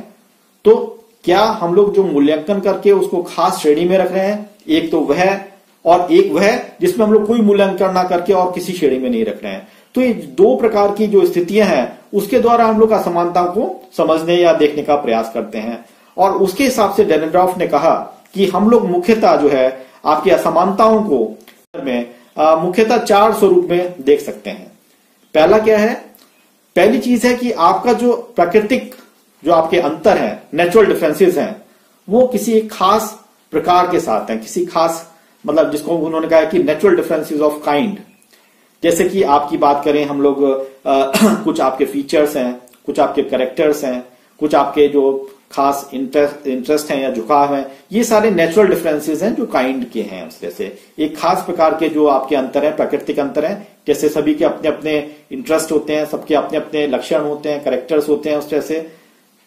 तो क्या हम लोग जो मूल्यांकन करके उसको खास श्रेणी में रख रहे हैं, एक तो वह और एक वह जिसमें हम लोग कोई मूल्यांकन ना करके और किसी श्रेणी में नहीं रख रहे हैं। तो ये दो प्रकार की जो स्थितियां हैं उसके द्वारा हम लोग असमानता को समझने या देखने का प्रयास करते हैं। और उसके हिसाब से डेरेनड्रॉफ ने कहा कि हम लोग मुख्यतः जो है आपकी असमानताओं को में मुख्यतः 4 स्वरूप में देख सकते हैं। पहला क्या है? पहली चीज है कि आपका जो प्राकृतिक जो आपके अंतर है, नेचुरल डिफरेंसेस हैं, वो किसी एक खास प्रकार के साथ हैं, किसी खास मतलब जिसको उन्होंने कहा कि नेचुरल डिफरेंसेस ऑफ काइंड। जैसे कि आपकी बात करें हम लोग कुछ आपके फीचर्स हैं, कुछ आपके कैरेक्टर्स हैं, कुछ आपके जो खास इंटरेस्ट हैं या झुकाव हैं, ये सारे नेचुरल डिफरेंसेस हैं जो काइंड के हैं। उस तरह से एक खास प्रकार के जो आपके अंतर है, प्राकृतिक अंतर है, जैसे सभी के अपने अपने इंटरेस्ट होते हैं, सबके अपने अपने लक्षण होते हैं, कैरेक्टर्स होते हैं उस तरह से,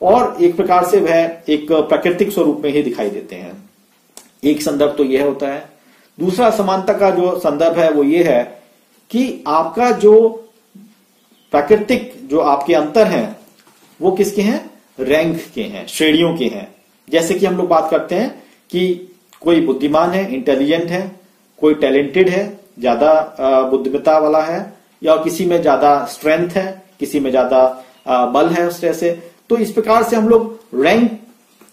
और एक प्रकार से वह एक प्राकृतिक स्वरूप में ही दिखाई देते हैं। एक संदर्भ तो यह होता है। दूसरा समानता का जो संदर्भ है वो ये है कि आपका जो प्राकृतिक जो आपके अंतर हैं वो किसके हैं? रैंक के हैं, श्रेणियों के हैं। जैसे कि हम लोग बात करते हैं कि कोई बुद्धिमान है, इंटेलिजेंट है, कोई टैलेंटेड है, ज्यादा बुद्धिमत्ता वाला है, या किसी में ज्यादा स्ट्रेंथ है, किसी में ज्यादा बल है, उस तरह से। तो इस प्रकार से हम लोग रैंक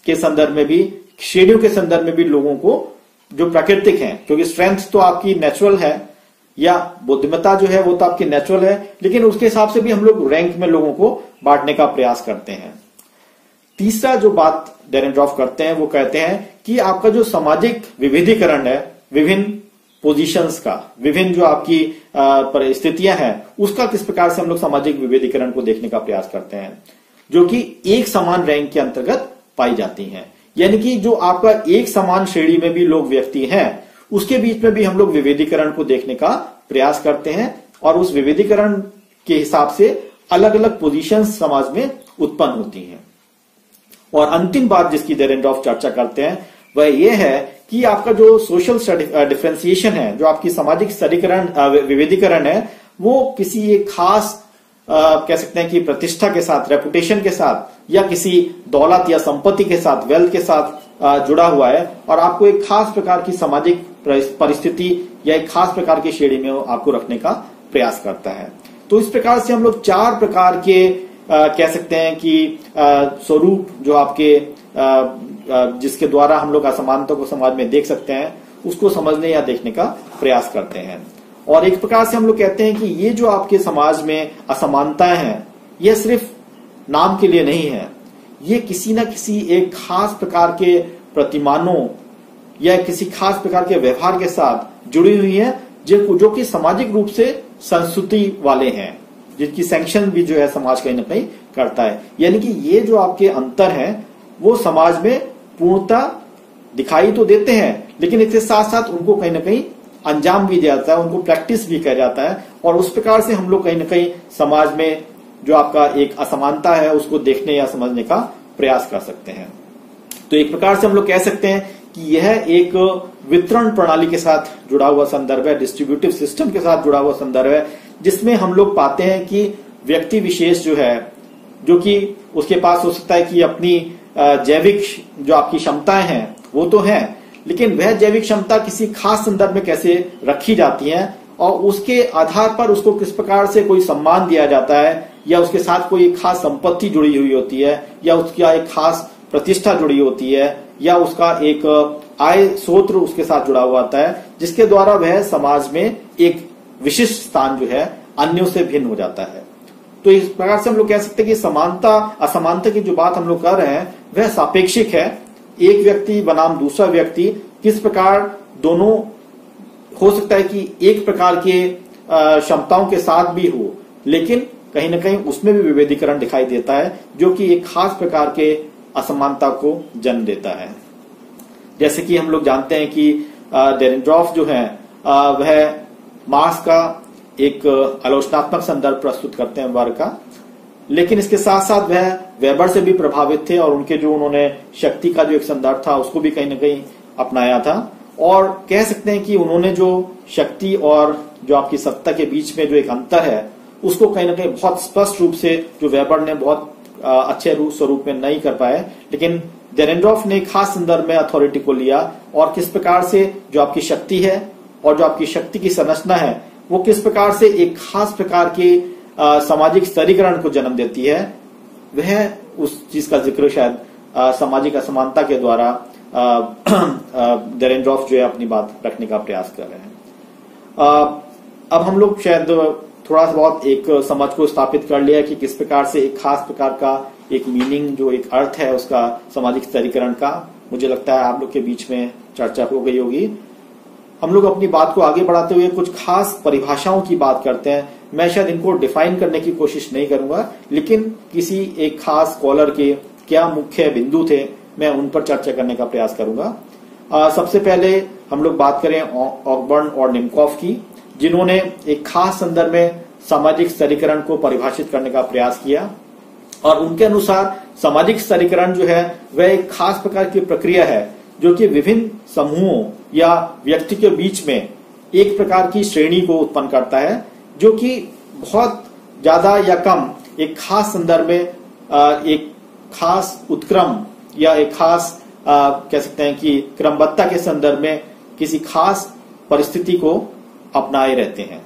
के संदर्भ में भी, श्रेणियों के संदर्भ में भी लोगों को जो प्राकृतिक हैं, क्योंकि स्ट्रेंथ तो आपकी नेचुरल है या बुद्धिमत्ता जो है वो तो आपकी नेचुरल है, लेकिन उसके हिसाब से भी हम लोग रैंक में लोगों को बांटने का प्रयास करते हैं। तीसरा जो बात डेरेनड्रॉफ करते हैं वो कहते हैं कि आपका जो सामाजिक विविधीकरण है, विभिन्न पोजीशंस का, विभिन्न जो आपकी परिस्थितियां हैं, उसका किस प्रकार से हम लोग सामाजिक विविधीकरण को देखने का प्रयास करते हैं, जो कि एक समान रैंक के अंतर्गत पाई जाती हैं। यानी कि जो आपका एक समान श्रेणी में भी लोग व्यक्ति हैं, उसके बीच में भी हम लोग विविधीकरण को देखने का प्रयास करते हैं और उस विविधीकरण के हिसाब से अलग अलग पोजीशंस समाज में उत्पन्न होती हैं। और अंतिम बात जिसकी डेरेनडॉर्फ चर्चा करते हैं वह यह है कि आपका जो सोशल डिफरेंशिएशन है, जो आपकी सामाजिक स्तरीकरण विविधीकरण है, वो किसी एक खास कह सकते हैं कि प्रतिष्ठा के साथ, रेपुटेशन के साथ या किसी दौलत या संपत्ति के साथ, वेल्थ के साथ जुड़ा हुआ है और आपको एक खास प्रकार की सामाजिक परिस्थिति या एक खास प्रकार की श्रेणी में आपको रखने का प्रयास करता है। तो इस प्रकार से हम लोग 4 प्रकार के कह सकते हैं कि स्वरूप जो आपके जिसके द्वारा हम लोग असमानता को समाज में देख सकते हैं, उसको समझने या देखने का प्रयास करते हैं। और एक प्रकार से हम लोग कहते हैं कि ये जो आपके समाज में असमानताएं हैं, यह सिर्फ नाम के लिए नहीं है, ये किसी न किसी एक खास प्रकार के प्रतिमानों या किसी खास प्रकार के व्यवहार के साथ जुड़ी हुई है, जो कि सामाजिक रूप से संस्कृति वाले हैं, जिनकी सैंक्शन भी जो है समाज कहीं ना कहीं करता है। यानी कि ये जो आपके अंतर हैं वो समाज में पूर्णता दिखाई तो देते हैं, लेकिन इसके साथ साथ उनको कहीं ना कहीं अंजाम भी दिया जाता है, उनको प्रैक्टिस भी किया जाता है और उस प्रकार से हम लोग कहीं ना कहीं समाज में जो आपका एक असमानता है उसको देखने या समझने का प्रयास कर सकते हैं। तो एक प्रकार से हम लोग कह सकते हैं कि यह एक वितरण प्रणाली के साथ जुड़ा हुआ संदर्भ है, डिस्ट्रीब्यूटिव सिस्टम के साथ जुड़ा हुआ संदर्भ है, जिसमें हम लोग पाते हैं कि व्यक्ति विशेष जो है, जो कि उसके पास हो सकता है कि अपनी जैविक जो आपकी क्षमताएं हैं वो तो है, लेकिन वह जैविक क्षमता किसी खास संदर्भ में कैसे रखी जाती है और उसके आधार पर उसको किस प्रकार से कोई सम्मान दिया जाता है या उसके साथ कोई एक खास संपत्ति जुड़ी हुई होती है या उसका एक खास प्रतिष्ठा जुड़ी होती है या उसका एक आय स्रोत उसके साथ जुड़ा हुआ होता है, जिसके द्वारा वह समाज में एक विशिष्ट स्थान जो है अन्यों से भिन्न हो जाता है। तो इस प्रकार से हम लोग कह सकते हैं कि समानता असमानता की जो बात हम लोग कर रहे हैं वह सापेक्षिक है। एक व्यक्ति बनाम दूसरा व्यक्ति किस प्रकार दोनों हो सकता है कि एक प्रकार के क्षमताओं के साथ भी हो, लेकिन कहीं ना कहीं उसमें भी विभेदीकरण दिखाई देता है, जो कि एक खास प्रकार के असमानता को जन्म देता है। जैसे कि हम लोग जानते हैं कि डेरेनडॉर्फ जो है वह मार्क्स का एक आलोचनात्मक संदर्भ प्रस्तुत करते हैं वर्ग का, लेकिन इसके साथ साथ वह वेबर से भी प्रभावित थे और उनके जो उन्होंने शक्ति का जो एक संदर्भ था उसको भी कहीं ना कहीं अपनाया था। और कह सकते हैं कि उन्होंने जो शक्ति और जो आपकी सत्ता के बीच में जो एक अंतर है उसको कहीं ना कहीं बहुत स्पष्ट रूप से जो वेबर ने बहुत अच्छे स्वरूप में नहीं कर पाए, लेकिन डेरेनडॉर्फ ने खास संदर्भ में अथॉरिटी को लिया और किस प्रकार से जो आपकी शक्ति है और जो आपकी शक्ति की संरचना है वो किस प्रकार से एक खास प्रकार के सामाजिक स्तरीकरण को जन्म देती है, वह उस चीज का जिक्र शायद सामाजिक असमानता के द्वारा डेरेनडॉर्फ जो है अपनी बात रखने का प्रयास कर रहे हैं। अब हम लोग शायद थोड़ा सा बहुत एक समझ को स्थापित कर लिया कि किस प्रकार से एक खास प्रकार का एक मीनिंग जो एक अर्थ है उसका सामाजिक स्तरीकरण का, मुझे लगता है आप लोग के बीच में चर्चा हो गई होगी। हम लोग अपनी बात को आगे बढ़ाते हुए कुछ खास परिभाषाओं की बात करते हैं। मैं शायद इनको डिफाइन करने की कोशिश नहीं करूंगा, लेकिन किसी एक खास स्कॉलर के क्या मुख्य बिंदु थे मैं उन पर चर्चा करने का प्रयास करूंगा। सबसे पहले हम लोग बात करें ऑकबर्न और निमकॉफ की, जिन्होंने एक खास संदर्भ में सामाजिक स्तरीकरण को परिभाषित करने का प्रयास किया और उनके अनुसार सामाजिक स्तरीकरण जो है वह एक खास प्रकार की प्रक्रिया है जो कि विभिन्न समूहों या व्यक्ति के बीच में एक प्रकार की श्रेणी को उत्पन्न करता है, जो कि बहुत ज्यादा या कम एक खास संदर्भ में एक खास उत्क्रम या एक खास कह सकते हैं कि क्रमबद्धता के संदर्भ में किसी खास परिस्थिति को अपनाए रहते हैं।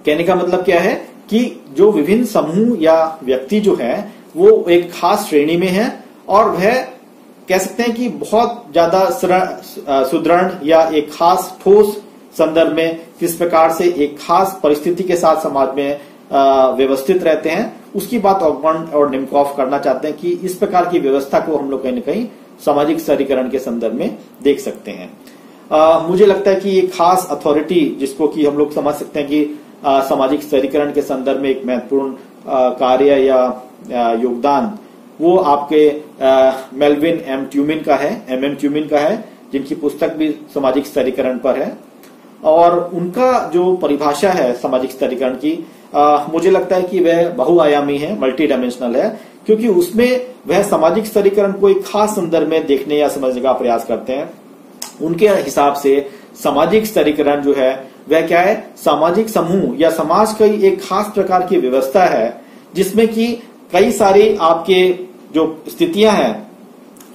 कहने का मतलब क्या है कि जो विभिन्न समूह या व्यक्ति जो है वो एक खास श्रेणी में है और वह कह सकते हैं कि बहुत ज्यादा सुदृढ़ या एक खास ठोस संदर्भ में किस प्रकार से एक खास परिस्थिति के साथ समाज में व्यवस्थित रहते हैं, उसकी बात ऑकबर्न और निमकॉफ करना चाहते हैं कि इस प्रकार की व्यवस्था को हम लोग कहीं न कहीं सामाजिक स्तरीकरण के संदर्भ में देख सकते हैं। मुझे लगता है कि ये खास अथॉरिटी जिसको कि हम लोग समझ सकते हैं कि सामाजिक स्तरीकरण के संदर्भ में एक महत्वपूर्ण कार्य या योगदान वो आपके मेल्विन एम ट्यूमिन का है, MM ट्यूमिन का है, जिनकी पुस्तक भी सामाजिक स्तरीकरण पर है, और उनका जो परिभाषा है सामाजिक स्तरीकरण की, मुझे लगता है कि वह बहुआयामी है, मल्टी डायमेंशनल है, क्योंकि उसमें वह सामाजिक स्तरीकरण को एक खास संदर्भ में देखने या समझने का प्रयास करते हैं। उनके हिसाब से सामाजिक स्तरीकरण जो है वह क्या है, सामाजिक समूह या समाज की एक खास प्रकार की व्यवस्था है जिसमें कि कई सारी आपके जो स्थितियां हैं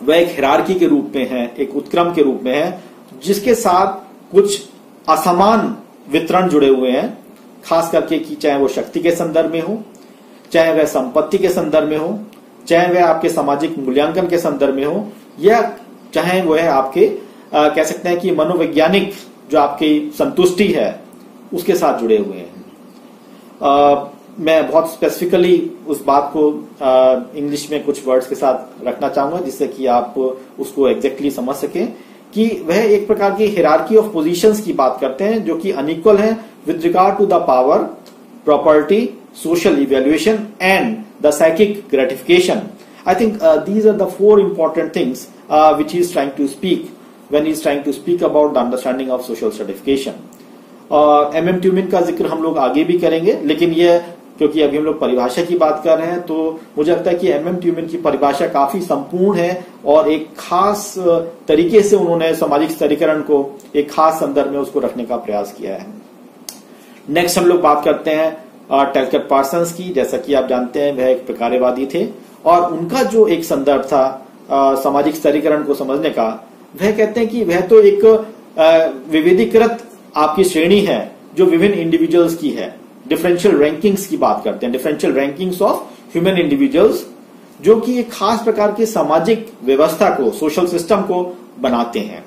वह एक हिरार्की के रूप में है, एक उत्क्रम के रूप में है, जिसके साथ कुछ असमान वितरण जुड़े हुए हैं, खास करके कि चाहे वो शक्ति के संदर्भ में हो, चाहे वह संपत्ति के संदर्भ में हो, चाहे वह आपके सामाजिक मूल्यांकन के संदर्भ में हो, या चाहे वह आपके कह सकते हैं कि मनोवैज्ञानिक जो आपकी संतुष्टि है उसके साथ जुड़े हुए हैं। मैं बहुत स्पेसिफिकली उस बात को इंग्लिश में कुछ वर्ड्स के साथ रखना चाहूंगा जिससे कि आप उसको एग्जैक्टली समझ सकें कि वह एक प्रकार की हिरार्की ऑफ पोजीशंस की बात करते हैं जो कि अनइक्वल है with regard to the power, property, social evaluation and the psychic gratification. I think these are the four important things which he is trying to speak when he is trying to speak about the understanding of social stratification. MM Tumin का जिक्र हम लोग आगे भी करेंगे, लेकिन ये क्योंकि अभी हम लोग परिभाषा की बात कर रहे हैं तो मुझे लगता है कि MM ट्यूमिन की परिभाषा काफी संपूर्ण है और एक खास तरीके से उन्होंने सामाजिक स्तरीकरण को एक खास संदर्भ में उसको रखने का प्रयास किया है। नेक्स्ट हम लोग बात करते हैं टेलकर पार्सन्स की। जैसा कि आप जानते हैं वह एक प्रकार्यवादी थे और उनका जो एक संदर्भ था सामाजिक स्तरीकरण को समझने का, वह कहते हैं कि वह तो एक विविधीकृत आपकी श्रेणी है जो विभिन्न इंडिविजुअल्स की है। डिफरेंशियल रैंकिंग्स की बात करते हैं, differential rankings of human individuals, जो कि एक खास प्रकार की सामाजिक व्यवस्था को, सोशल सिस्टम को बनाते हैं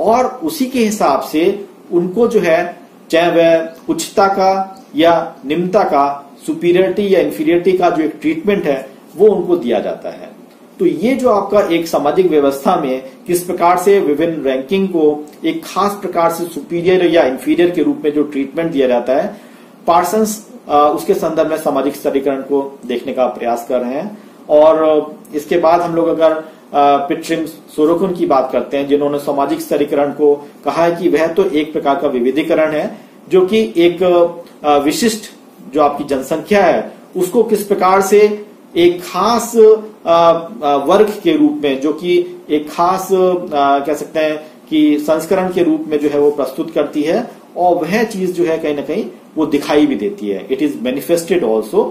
और उसी के हिसाब से उनको जो है चाहे वह उच्चता का या निम्नता का, सुपीरियरिटी या इंफीरियरिटी का जो एक ट्रीटमेंट है वो उनको दिया जाता है। तो ये जो आपका एक सामाजिक व्यवस्था में किस प्रकार से विभिन्न रैंकिंग को एक खास प्रकार से सुपीरियर या इंफीरियर के रूप में जो ट्रीटमेंट दिया जाता है, पार्सन्स उसके संदर्भ में सामाजिक स्तरीकरण को देखने का प्रयास कर रहे हैं। और इसके बाद हम लोग अगर पिट्रिम सोरोकुन की बात करते हैं, जिन्होंने सामाजिक स्तरीकरण को कहा है कि वह तो एक प्रकार का विविधीकरण है जो कि एक विशिष्ट जो आपकी जनसंख्या है उसको किस प्रकार से एक खास वर्ग के रूप में, जो कि एक खास कह सकते हैं कि संस्करण के रूप में जो है वो प्रस्तुत करती है और वह चीज जो है कहीं ना कहीं वो दिखाई भी देती है। It is manifested also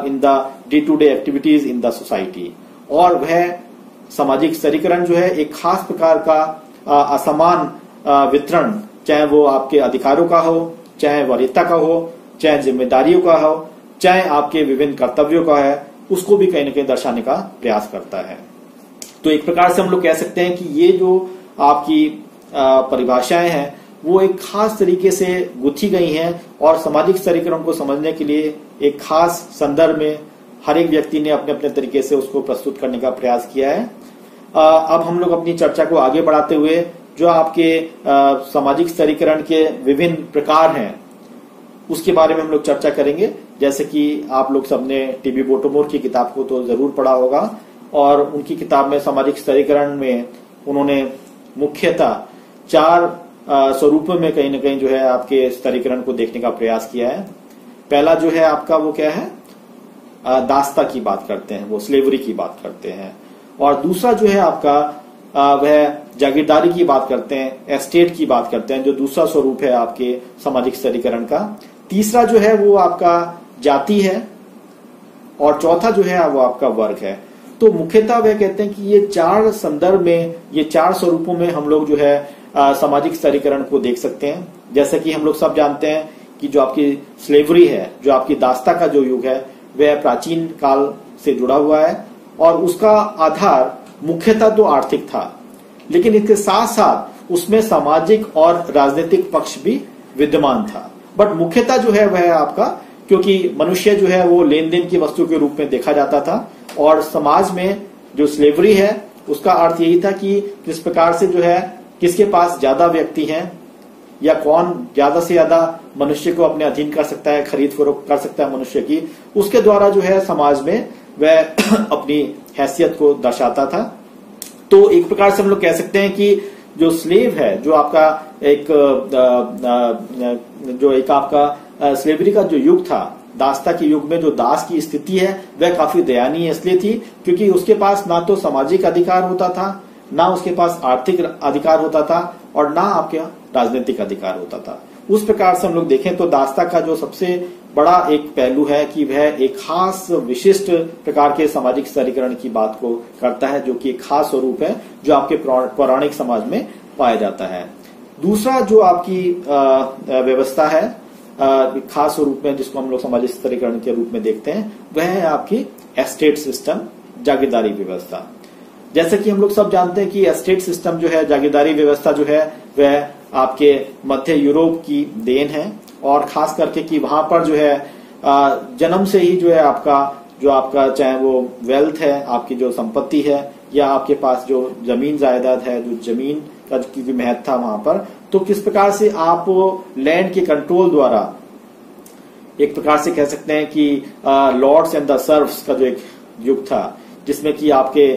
in the day to day activities in the society. और वह सामाजिक स्तरीकरण जो है एक खास प्रकार का असमान वितरण, चाहे वो आपके अधिकारों का हो, चाहे वरीयता का हो, चाहे जिम्मेदारियों का हो, चाहे आपके विभिन्न कर्तव्यों का है, उसको भी कहीं ना कहीं दर्शाने का प्रयास करता है। तो एक प्रकार से हम लोग कह सकते हैं कि ये जो आपकी परिभाषाएं हैं वो एक खास तरीके से गुथी गई हैं और सामाजिक स्तरीकरण को समझने के लिए एक खास संदर्भ में हर एक व्यक्ति ने अपने अपने तरीके से उसको प्रस्तुत करने का प्रयास किया है। अब हम लोग अपनी चर्चा को आगे बढ़ाते हुए जो आपके सामाजिक स्तरीकरण के विभिन्न प्रकार हैं उसके बारे में हम लोग चर्चा करेंगे। जैसे कि आप लोग सबने टीबी बोटोमोर की किताब को तो जरूर पढ़ा होगा और उनकी किताब में सामाजिक स्तरीकरण में उन्होंने मुख्यतः 4 स्वरूपों में कहीं ना कहीं जो है आपके स्तरीकरण को देखने का प्रयास किया है। पहला जो है आपका वो क्या है, दास्ता की बात करते हैं, वो स्लेवरी की बात करते हैं। और दूसरा जो है आपका वह जागीरदारी की बात करते हैं, एस्टेट की बात करते हैं, जो दूसरा स्वरूप है आपके सामाजिक स्तरीकरण का। तीसरा जो है वो आपका जाति है और चौथा जो है वो आपका वर्ग है। तो मुख्यतः वह कहते हैं कि ये 4 संदर्भ में, ये 4 स्वरूपों में हम लोग जो है सामाजिक स्तरीकरण को देख सकते हैं। जैसे कि हम लोग सब जानते हैं कि जो आपकी स्लेवरी है, जो आपकी दास्ता का जो युग है वह प्राचीन काल से जुड़ा हुआ है और उसका आधार मुख्यतः तो आर्थिक था, लेकिन इसके साथ साथ उसमें सामाजिक और राजनीतिक पक्ष भी विद्यमान था। बट मुख्यतः जो है वह आपका, क्योंकि मनुष्य जो है वो लेन देन की वस्तु के रूप में देखा जाता था और समाज में जो स्लेवरी है उसका अर्थ यही था कि किस प्रकार से जो है किसके पास ज्यादा व्यक्ति हैं या कौन ज्यादा से ज्यादा मनुष्य को अपने अधीन कर सकता है, खरीद फरोख्त कर सकता है मनुष्य की, उसके द्वारा जो है समाज में वह अपनी हैसियत को दर्शाता था। तो एक प्रकार से हम लोग कह सकते हैं कि जो स्लेव है, जो आपका एक आपका स्लेवरी का जो युग था, दासता के युग में जो दास की स्थिति है वह काफी दयनीय इसलिए थी क्योंकि उसके पास ना तो सामाजिक अधिकार होता था, ना उसके पास आर्थिक अधिकार होता था और ना आपके राजनीतिक अधिकार होता था। उस प्रकार से हम लोग देखें तो दासता का जो सबसे बड़ा एक पहलू है कि वह एक खास विशिष्ट प्रकार के सामाजिक स्तरीकरण की बात को करता है, जो कि एक खास स्वरूप है जो आपके पौराणिक समाज में पाया जाता है। दूसरा जो आपकी व्यवस्था है खास स्वरूप में, जिसको हम लोग सामाजिक स्तरीकरण के रूप में देखते हैं, वह है आपकी एस्टेट सिस्टम, जागीरदारी व्यवस्था। जैसे कि हम लोग सब जानते हैं कि एस्टेट सिस्टम जो है, जागीरदारी व्यवस्था जो है, वह आपके मध्य यूरोप की देन है और खास करके कि वहां पर जो है जन्म से ही जो है आपका चाहे वो वेल्थ है, आपकी जो संपत्ति है, या आपके पास जो जमीन जायदाद है, जो जमीन का जो महत्व था वहां पर, तो किस प्रकार से आप लैंड के कंट्रोल द्वारा एक प्रकार से कह सकते हैं कि लॉर्ड्स एंड द सर्व्स का जो एक युग था, जिसमें कि आपके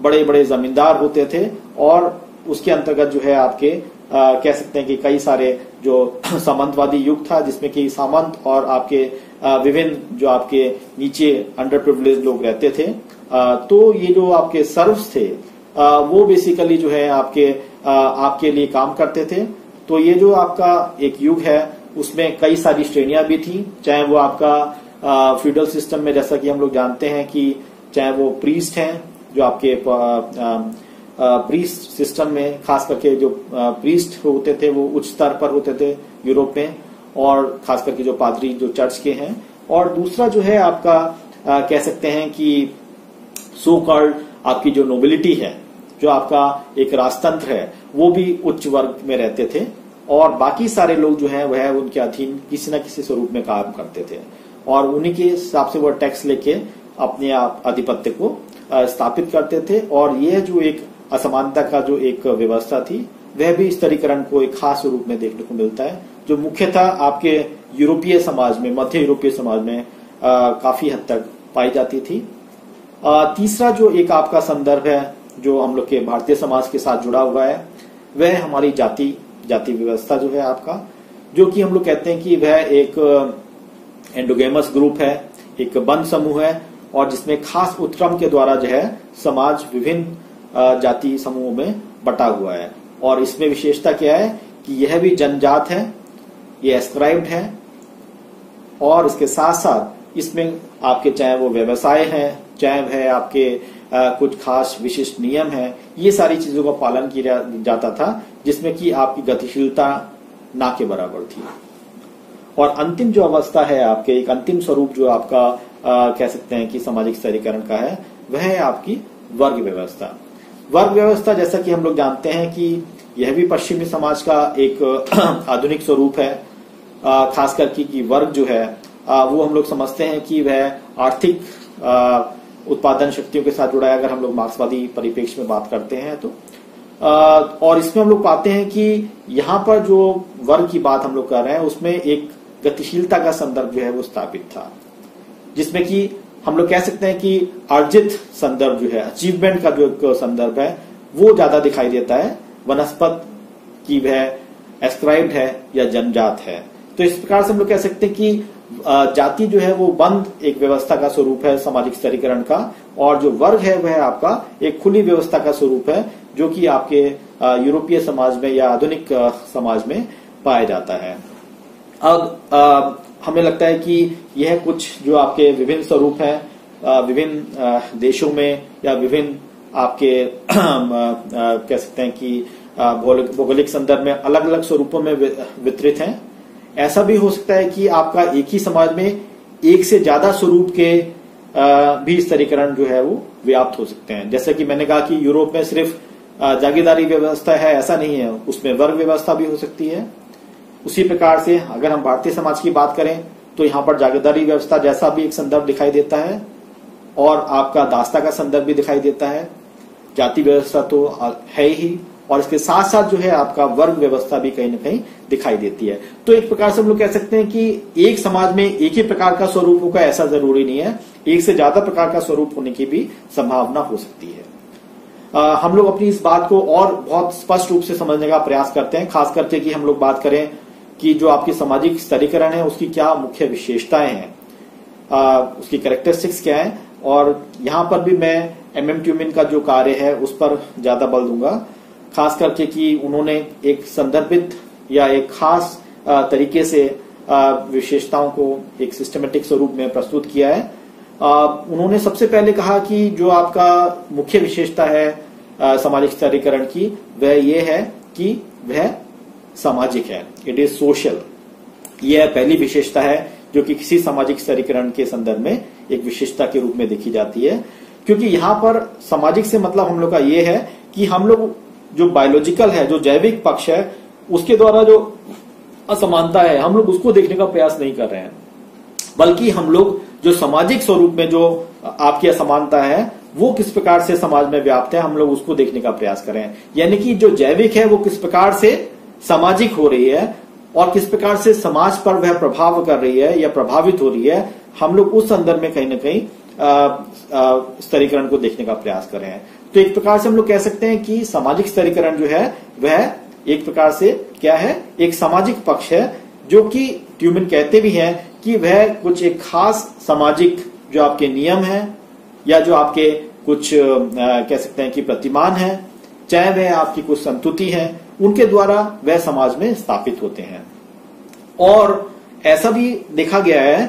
बड़े बड़े जमींदार होते थे और उसके अंतर्गत जो है आपके कह सकते हैं कि कई सारे जो सामंतवादी युग था, जिसमें कि सामंत और आपके विभिन्न जो आपके नीचे अंडर प्रिविलेज लोग रहते थे। तो ये जो आपके सर्व्स थे वो बेसिकली जो है आपके लिए काम करते थे। तो ये जो आपका एक युग है उसमें कई सारी श्रेणियां भी थी, चाहे वो आपका फ्यूडल सिस्टम में जैसा कि हम लोग जानते हैं कि चाहे वो प्रीस्ट हैं, जो आपके प्रीस्ट सिस्टम में खास करके जो प्रीस्ट होते थे वो उच्च स्तर पर होते थे यूरोप में, और खास करके जो पादरी जो चर्च के हैं। और दूसरा जो है आपका कह सकते हैं कि सो कॉल्ड आपकी जो नोबिलिटी है, जो आपका एक राजतंत्र है, वो भी उच्च वर्ग में रहते थे और बाकी सारे लोग जो है वह उनके अधीन किसी न किसी स्वरूप में काम करते थे और उन्हीं के हिसाब से वो टैक्स लेके अपने आधिपत्य को स्थापित करते थे। और यह जो एक असमानता का जो एक व्यवस्था थी वह भी स्तरीकरण को एक खास रूप में देखने को मिलता है, जो मुख्यतः आपके यूरोपीय समाज में, मध्य यूरोपीय समाज में काफी हद तक पाई जाती थी। तीसरा जो एक आपका संदर्भ है जो हम लोग के भारतीय समाज के साथ जुड़ा हुआ है, वह हमारी जाति व्यवस्था जो है आपका, जो कि हम लोग कहते हैं कि वह एक एंडोगेमस ग्रुप है, एक बंद समूह है और जिसमें खास उत्क्रम के द्वारा जो है समाज विभिन्न जाति समूहों में बटा हुआ है। और इसमें विशेषता क्या है कि यह भी जनजात है, ये एस्क्राइब्ड है और इसके साथ साथ इसमें आपके चाहे वो व्यवसाय है, चाहे वह आपके कुछ खास विशिष्ट नियम है, ये सारी चीजों का पालन किया जाता था, जिसमें कि आपकी गतिशीलता ना के बराबर थी। और अंतिम जो अवस्था है आपके, एक अंतिम स्वरूप जो आपका कह सकते हैं कि सामाजिक स्तरीकरण का है, वह है आपकी वर्ग व्यवस्था। वर्ग व्यवस्था जैसा कि हम लोग जानते हैं कि यह भी पश्चिमी समाज का एक आधुनिक स्वरूप है। खास करके कि वर्ग जो है वो हम लोग समझते हैं कि वह आर्थिक उत्पादन शक्तियों के साथ जुड़ा है, अगर हम लोग मार्क्सवादी परिप्रेक्ष्य में बात करते हैं तो। और इसमें हम लोग पाते हैं कि यहाँ पर जो वर्ग की बात हम लोग कर रहे हैं उसमें एक गतिशीलता का संदर्भ जो है वो स्थापित था, जिसमें कि हम लोग कह सकते हैं कि अर्जित संदर्भ जो है, अचीवमेंट का जो एक संदर्भ है वो ज्यादा दिखाई देता है वनस्पत की वह एस्क्राइब्ड है या जनजात है। तो इस प्रकार से हम लोग कह सकते हैं कि जाति जो है वो बंद एक व्यवस्था का स्वरूप है सामाजिक स्तरीकरण का, और जो वर्ग है वह आपका एक खुली व्यवस्था का स्वरूप है, जो कि आपके यूरोपीय समाज में या आधुनिक समाज में पाया जाता है। अब हमें लगता है कि यह कुछ जो आपके विभिन्न स्वरूप हैं विभिन्न देशों में या विभिन्न आपके कह सकते हैं कि भौगोलिक संदर्भ में अलग अलग स्वरूपों में वितरित हैं। ऐसा भी हो सकता है कि आपका एक ही समाज में एक से ज्यादा स्वरूप के भी स्तरीकरण जो है वो व्याप्त हो सकते हैं। जैसे कि मैंने कहा कि यूरोप में सिर्फ जागीरदारी व्यवस्था है, ऐसा नहीं है, उसमें वर्ग व्यवस्था भी हो सकती है। उसी प्रकार से अगर हम भारतीय समाज की बात करें तो यहाँ पर जागीरदारी व्यवस्था जैसा भी एक संदर्भ दिखाई देता है और आपका दास्ता का संदर्भ भी दिखाई देता है। जाति व्यवस्था तो है ही, और इसके साथ साथ जो है आपका वर्ग व्यवस्था भी कहीं ना कहीं दिखाई देती है। तो एक प्रकार से हम लोग कह सकते हैं कि एक समाज में एक ही प्रकार का स्वरूप होगा ऐसा जरूरी नहीं है, एक से ज्यादा प्रकार का स्वरूप होने की भी संभावना हो सकती है। हम लोग अपनी इस बात को और बहुत स्पष्ट रूप से समझने का प्रयास करते हैं, खास करके कि हम लोग बात करें कि जो आपकी सामाजिक स्तरीकरण है उसकी क्या मुख्य विशेषताएं हैं, उसकी कैरेक्टरिस्टिक्स क्या है। और यहां पर भी मैं एमएम ट्यूमिन का जो कार्य है उस पर ज्यादा बल दूंगा, खास करके कि उन्होंने एक संदर्भित या एक खास तरीके से विशेषताओं को एक सिस्टमेटिक स्वरूप में प्रस्तुत किया है। उन्होंने सबसे पहले कहा कि जो आपका मुख्य विशेषता है सामाजिक स्तरीकरण की, वह ये है कि वह सामाजिक है, इट इज सोशल। यह पहली विशेषता है जो कि किसी सामाजिक स्तरीकरण के संदर्भ में एक विशेषता के रूप में देखी जाती है, क्योंकि यहां पर सामाजिक से मतलब हम लोग का ये है कि हम लोग जो बायोलॉजिकल है, जो जैविक पक्ष है, उसके द्वारा जो असमानता है हम लोग उसको देखने का प्रयास नहीं कर रहे हैं, बल्कि हम लोग जो सामाजिक स्वरूप में जो आपकी असमानता है वो किस प्रकार से समाज में व्याप्त है, हम लोग उसको देखने का प्रयास कर रहे हैं। यानी कि जो जैविक है वो किस प्रकार से सामाजिक हो रही है और किस प्रकार से समाज पर वह प्रभाव कर रही है या प्रभावित हो रही है, हम लोग उस संदर्भ में कहीं ना कहीं स्तरीकरण को देखने का प्रयास कर रहे हैं। तो एक प्रकार से हम लोग कह सकते हैं कि सामाजिक स्तरीकरण जो है वह एक प्रकार से क्या है, एक सामाजिक पक्ष है, जो कि ट्यूमिन कहते भी हैं कि वह कुछ एक खास सामाजिक जो आपके नियम है या जो आपके कुछ कह सकते हैं कि प्रतिमान है, चाहे वह आपकी कुछ संतुति है, उनके द्वारा वह समाज में स्थापित होते हैं। और ऐसा भी देखा गया है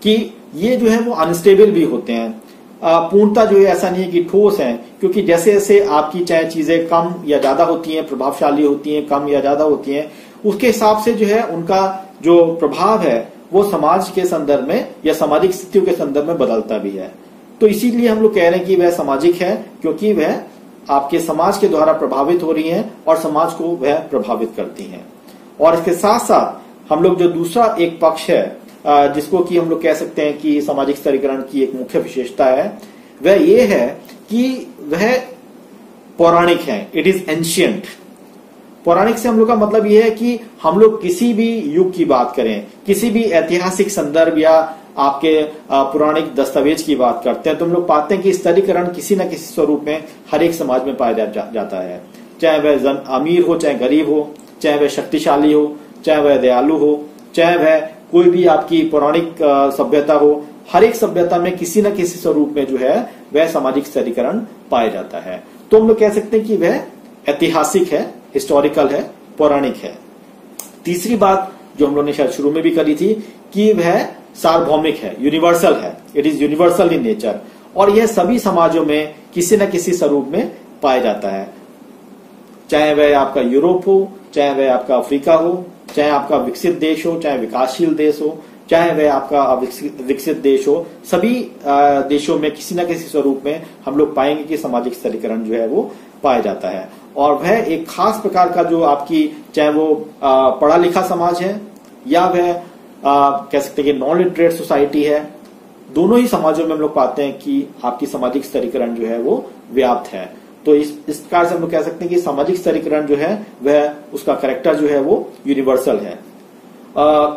कि ये जो है वो अनस्टेबल भी होते हैं, पूर्णता जो है ऐसा नहीं है कि ठोस है, क्योंकि जैसे जैसे आपकी चाहे चीजें कम या ज्यादा होती हैं, प्रभावशाली होती हैं, कम या ज्यादा होती हैं, उसके हिसाब से जो है उनका जो प्रभाव है वो समाज के संदर्भ में या सामाजिक स्थितियों के संदर्भ में बदलता भी है। तो इसीलिए हम लोग कह रहे हैं कि वह सामाजिक है, क्योंकि वह आपके समाज के द्वारा प्रभावित हो रही हैं और समाज को वह प्रभावित करती हैं। और इसके साथ साथ हम लोग जो दूसरा एक पक्ष है जिसको कि हम लोग कह सकते हैं कि सामाजिक स्तरीकरण की एक मुख्य विशेषता है, वह ये है कि वह पौराणिक है, इट इज एंशियंट। पौराणिक से हम लोग का मतलब यह है कि हम लोग किसी भी युग की बात करें, किसी भी ऐतिहासिक संदर्भ या आपके पुराणिक दस्तावेज की बात करते हैं, तो हम लोग पाते हैं कि स्तरीकरण किसी न किसी स्वरूप में हर एक समाज में पाया जाता है, चाहे वह अमीर हो, चाहे गरीब हो, चाहे वह शक्तिशाली हो, चाहे वह दयालु हो, चाहे वह कोई भी आपकी पौराणिक सभ्यता हो। हर एक सभ्यता में किसी न किसी स्वरूप में जो है वह सामाजिक स्तरीकरण पाया जाता है। तो हम लोग कह सकते हैं कि वह ऐतिहासिक है, हिस्टोरिकल है, पौराणिक है। तीसरी बात जो हम लोग ने शायद शुरू में भी करी थी कि वह सार्वभौमिक है, यूनिवर्सल है, it is universal in nature, और यह सभी समाजों में किसी न किसी स्वरूप में पाया जाता है, चाहे वह आपका यूरोप हो, चाहे वह आपका अफ्रीका हो, चाहे आपका विकसित देश हो, चाहे विकासशील देश हो, चाहे वह आपका विकसित देश हो। सभी देशों में किसी न किसी स्वरूप में हम लोग पाएंगे कि सामाजिक स्तरीकरण जो है वो पाया जाता है, और वह एक खास प्रकार का जो आपकी चाहे वो पढ़ा लिखा समाज है या वह कह सकते हैं कि नॉन लिटरेट सोसाइटी है, दोनों ही समाजों में हम लोग पाते हैं कि आपकी सामाजिक स्तरीकरण जो है वो व्याप्त है। तो इस प्रकार से हम लोग कह सकते हैं कि सामाजिक स्तरीकरण जो है वह उसका कैरेक्टर जो है वो यूनिवर्सल है।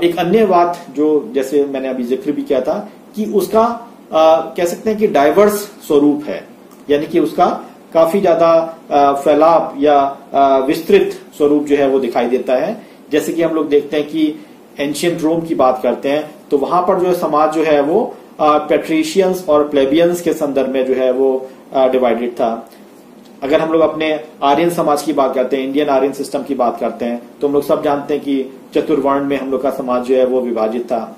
एक अन्य बात जो जैसे मैंने अभी जिक्र भी किया था कि उसका कह सकते हैं कि डाइवर्स स्वरूप है, यानी कि उसका काफी ज्यादा फैलाव या विस्तृत स्वरूप जो है वो दिखाई देता है। जैसे कि हम लोग देखते हैं कि एंशियंट रोम की बात करते हैं तो वहां पर जो समाज जो है वो पैट्रिशियंस और प्लेबियंस के संदर्भ में जो है वो डिवाइडेड था। अगर हम लोग अपने आर्यन समाज की बात करते हैं, इंडियन आर्यन सिस्टम की बात करते हैं, तो हम लोग सब जानते हैं कि चतुर्वर्ण में हम लोग का समाज जो है वो विभाजित था।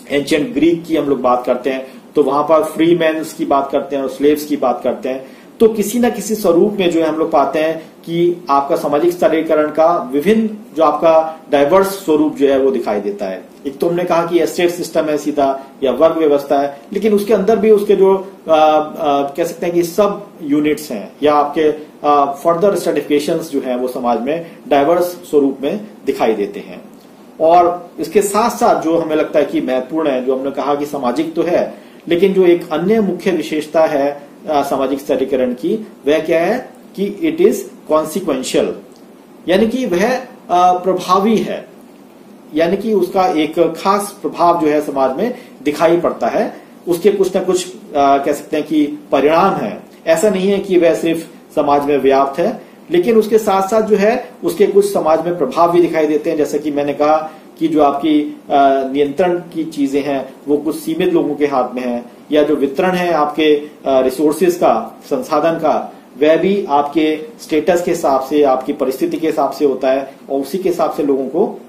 एंशियंट ग्रीक की हम लोग बात करते हैं तो वहां पर फ्री मैन्स की बात करते हैं और स्लेव्स की बात करते हैं। तो किसी न किसी स्वरूप में जो है हम लोग पाते हैं कि आपका सामाजिक स्तरीकरण का विभिन्न जो आपका डाइवर्स स्वरूप जो है वो दिखाई देता है। एक तो हमने कहा कि एस्टेट सिस्टम है सीधा या वर्ग व्यवस्था है, लेकिन उसके अंदर भी उसके जो कह सकते हैं कि सब यूनिट्स हैं या आपके फर्दर स्ट्रेटिफिकेशंस जो हैं वो समाज में डाइवर्स स्वरूप में दिखाई देते हैं। और इसके साथ साथ जो हमें लगता है कि महत्वपूर्ण है, जो हमने कहा कि सामाजिक तो है, लेकिन जो एक अन्य मुख्य विशेषता है सामाजिक स्तरीकरण की, वह क्या है कि इट इज कॉन्सिक्वेंशियल, यानी कि वह प्रभावी है, यानी कि उसका एक खास प्रभाव जो है समाज में दिखाई पड़ता है। उसके कुछ न कुछ कह सकते हैं कि परिणाम है। ऐसा नहीं है कि वह सिर्फ समाज में व्याप्त है, लेकिन उसके साथ साथ जो है उसके कुछ समाज में प्रभाव भी दिखाई देते हैं। जैसे कि मैंने कहा कि जो आपकी नियंत्रण की चीजें हैं वो कुछ सीमित लोगों के हाथ में है, या जो वितरण है आपके रिसोर्सेज का, संसाधन का, वह भी आपके स्टेटस के हिसाब से, आपकी परिस्थिति के हिसाब से होता है, और उसी के हिसाब से लोगों को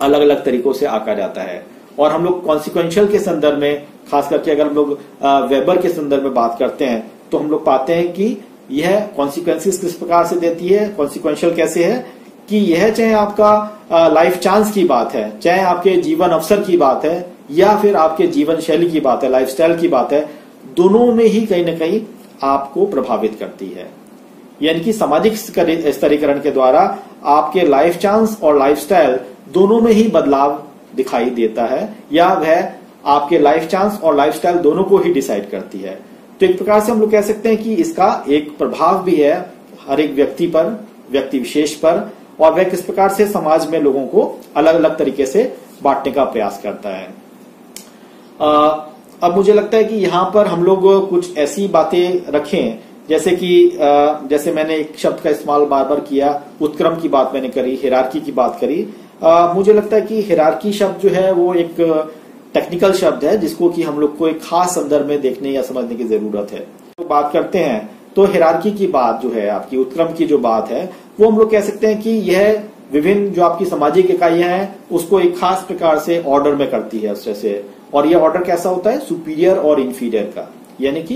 अलग अलग तरीकों से आंका जाता है। और हम लोग कॉन्सिक्वेंशियल के संदर्भ में, खास करके अगर हम लोग वेबर के संदर्भ में बात करते हैं, तो हम लोग पाते हैं कि यह कॉन्सिक्वेंसेस किस प्रकार से देती है। कॉन्सिक्वेंशियल कैसे है कि यह चाहे आपका लाइफ चांस की बात है, चाहे आपके जीवन अवसर की बात है, या फिर आपके जीवन शैली की बात है, लाइफस्टाइल की बात है, दोनों में ही कहीं ना कहीं आपको प्रभावित करती है। यानी कि सामाजिक स्तरीकरण के द्वारा आपके लाइफ चांस और लाइफस्टाइल दोनों में ही बदलाव दिखाई देता है, या वह आपके लाइफ चांस और लाइफस्टाइल दोनों को ही डिसाइड करती है। तो एक प्रकार से हम लोग कह सकते हैं कि इसका एक प्रभाव भी है हर एक व्यक्ति पर, व्यक्ति विशेष पर, और वह किस प्रकार से समाज में लोगों को अलग अलग तरीके से बांटने का प्रयास करता है। अब मुझे लगता है कि यहां पर हम लोग कुछ ऐसी बातें रखें, जैसे कि जैसे मैंने एक शब्द का इस्तेमाल बार बार किया, उत्क्रम की बात मैंने करी, हिरार्की की बात करी। मुझे लगता है कि हिरार्की शब्द जो है वो एक टेक्निकल शब्द है, जिसको कि हम लोग को एक खास संदर्भ में देखने या समझने की जरूरत है। तो बात करते हैं तो हिरार्की की बात जो है, आपकी उत्क्रम की जो बात है, वो हम लोग कह सकते हैं कि यह विभिन्न जो आपकी सामाजिक इकाइयां हैं उसको एक खास प्रकार से ऑर्डर में करती है उस तरह से। और ये ऑर्डर कैसा होता है? सुपीरियर और इंफीरियर का। यानी कि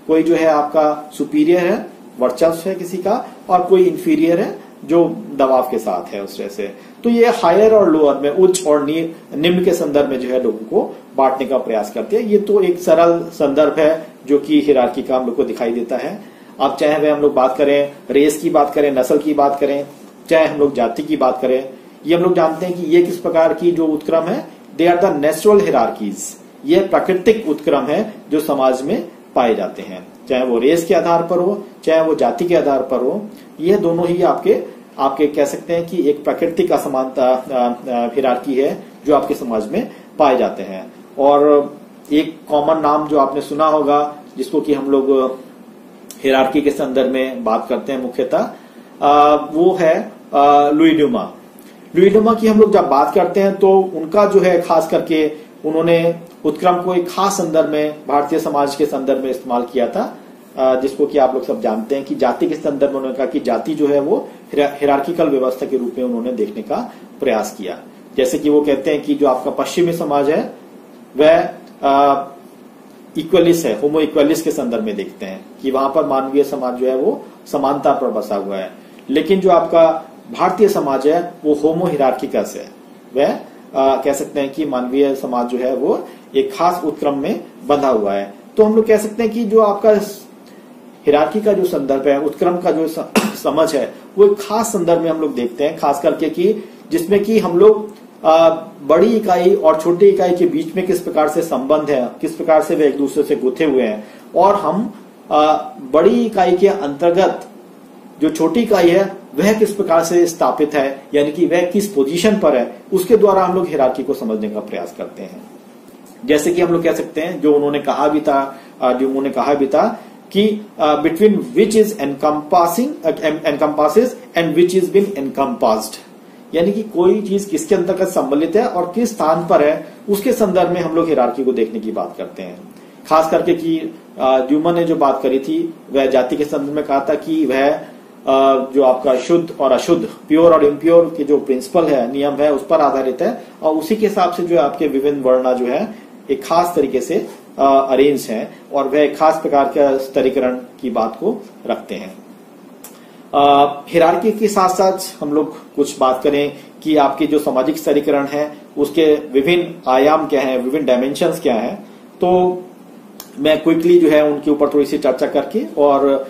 कोई जो है आपका सुपीरियर है, वर्चस्व है किसी का, और कोई इंफीरियर है जो दबाव के साथ है उस तरह से। तो ये हायर और लोअर में, उच्च और निम्न के संदर्भ में जो है लोगों को बांटने का प्रयास करते हैं। ये तो एक सरल संदर्भ है जो कि हिरार्की का हम लोग को दिखाई देता है। अब चाहे वह हम लोग बात करें रेस की बात करें, नस्ल की बात करें, चाहे हम लोग जाति की बात करें, ये हम लोग जानते हैं कि ये किस प्रकार की जो उत्क्रम है, दे आर द नेचुरल हिरार्कीज। ये प्राकृतिक उत्क्रम है जो समाज में पाए जाते हैं, चाहे वो रेस के आधार पर हो, चाहे वो जाति के आधार पर हो। ये दोनों ही आपके कह सकते हैं कि एक प्राकृतिक असमानता हिरार्की है जो आपके समाज में पाए जाते हैं। और एक कॉमन नाम जो आपने सुना होगा, जिसको कि हम लोग हिरार्की के संदर्भ में बात करते हैं मुख्यतः, वो है लुई ड्यूमा। लुई ड्यूमा की हम लोग जब बात करते हैं तो उनका जो है खास करके उन्होंने उत्क्रम को एक खास संदर्भ में, भारतीय समाज के संदर्भ में इस्तेमाल किया था, जिसको कि आप लोग सब जानते हैं कि जाति के संदर्भ में उन्होंने कहा कि जाति जो है वो हिरार्किकल व्यवस्था के रूप में उन्होंने देखने का प्रयास किया। जैसे कि वो कहते हैं कि जो आपका पश्चिमी समाज है वह इक्वलिस है, होमो इक्वलिस के संदर्भ में देखते हैं कि वहां पर मानवीय समाज जो है वो समानता पर बसा हुआ है। लेकिन जो आपका भारतीय समाज है वो होमो हिरार्किकस है, वह कह सकते हैं कि मानवीय समाज जो है वो एक खास उत्क्रम में बंधा हुआ है। तो हम लोग कह सकते हैं कि जो आपका हिरार्की का जो संदर्भ है, उत्क्रम का जो समझ है, वो एक खास संदर्भ में हम लोग देखते हैं, खास करके कि जिसमें कि हम लोग बड़ी इकाई और छोटी इकाई के बीच में किस प्रकार से संबंध है, किस प्रकार से वे एक दूसरे से गुथे हुए हैं, और हम बड़ी इकाई के अंतर्गत जो छोटी इकाई है वह किस प्रकार से स्थापित है, यानी कि वह किस पोजीशन पर है, उसके द्वारा हम लोग हिरार्की को समझने का प्रयास करते हैं। जैसे कि हम लोग कह सकते हैं, जो उन्होंने कहा भी था, ड्यूमो ने कहा भी था कि between which is encompasses and which is been encompassed, यानी कि कोई चीज किसके अंतर्गत सम्मिलित है और किस स्थान पर है, उसके संदर्भ में हम लोग हिरार्की को देखने की बात करते हैं। खास करके कि ड्यूमा ने जो बात करी थी वह जाति के संदर्भ में कहा था कि वह जो आपका शुद्ध और अशुद्ध, प्योर और इम्प्योर के जो प्रिंसिपल है, नियम है, उस पर आधारित है, और उसी के हिसाब से जो है आपके विभिन्न वर्ण जो है एक खास तरीके से अरेंज हैं, और वह एक खास प्रकार का स्तरीकरण की बात को रखते हैं। हिरार्की के साथ साथ हम लोग कुछ बात करें कि आपकी जो सामाजिक स्तरीकरण है उसके विभिन्न आयाम क्या हैं, विभिन्न डायमेंशंस क्या हैं। तो मैं क्विकली जो है उनके ऊपर थोड़ी सी चर्चा करके और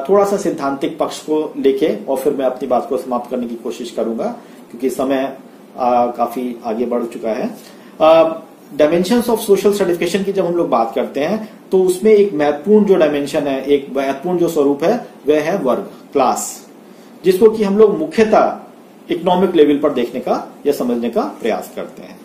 थोड़ा सा सिद्धांतिक पक्ष को लेके और फिर मैं अपनी बात को समाप्त करने की कोशिश करूंगा, क्योंकि समय काफी आगे बढ़ चुका है। डायमेंशंस ऑफ सोशल सर्टिफिकेशन की जब हम लोग बात करते हैं तो उसमें एक महत्वपूर्ण जो डायमेंशन है, एक महत्वपूर्ण जो स्वरूप है, वह है वर्ग, क्लास, जिसको कि हम लोग मुख्यतः इकोनॉमिक लेवल पर देखने का या समझने का प्रयास करते हैं।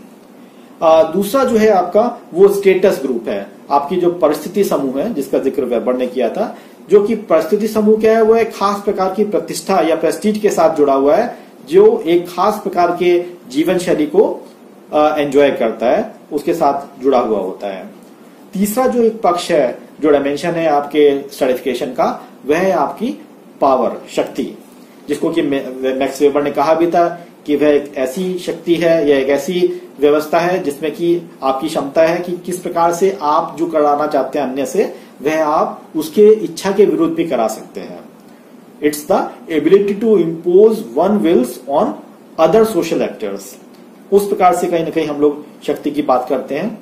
दूसरा जो है आपका वो स्टेटस ग्रुप है, आपकी जो परिस्थिति समूह है जिसका जिक्र वेबर ने किया था जो कि परिस्थिति समूह क्या है, वो एक खास प्रकार की प्रतिष्ठा या प्रेस्टीज के साथ जुड़ा हुआ है, जो एक खास प्रकार के जीवन शैली को एंजॉय करता है, उसके साथ जुड़ा हुआ होता है। तीसरा जो एक पक्ष है, जो डायमेंशन है आपके स्ट्रैटिफिकेशन का, वह है आपकी पावर, शक्ति, जिसको कि मैक्स वेबर ने कहा भी था कि वह एक ऐसी शक्ति है या एक ऐसी व्यवस्था है जिसमें कि आपकी क्षमता है कि किस प्रकार से आप जो कराना चाहते हैं अन्य से, वह आप उसके इच्छा के विरुद्ध भी करा सकते हैं। It's the ability to impose one wills on other social actors. उस प्रकार से कहीं ना कहीं हम लोग शक्ति की बात करते हैं।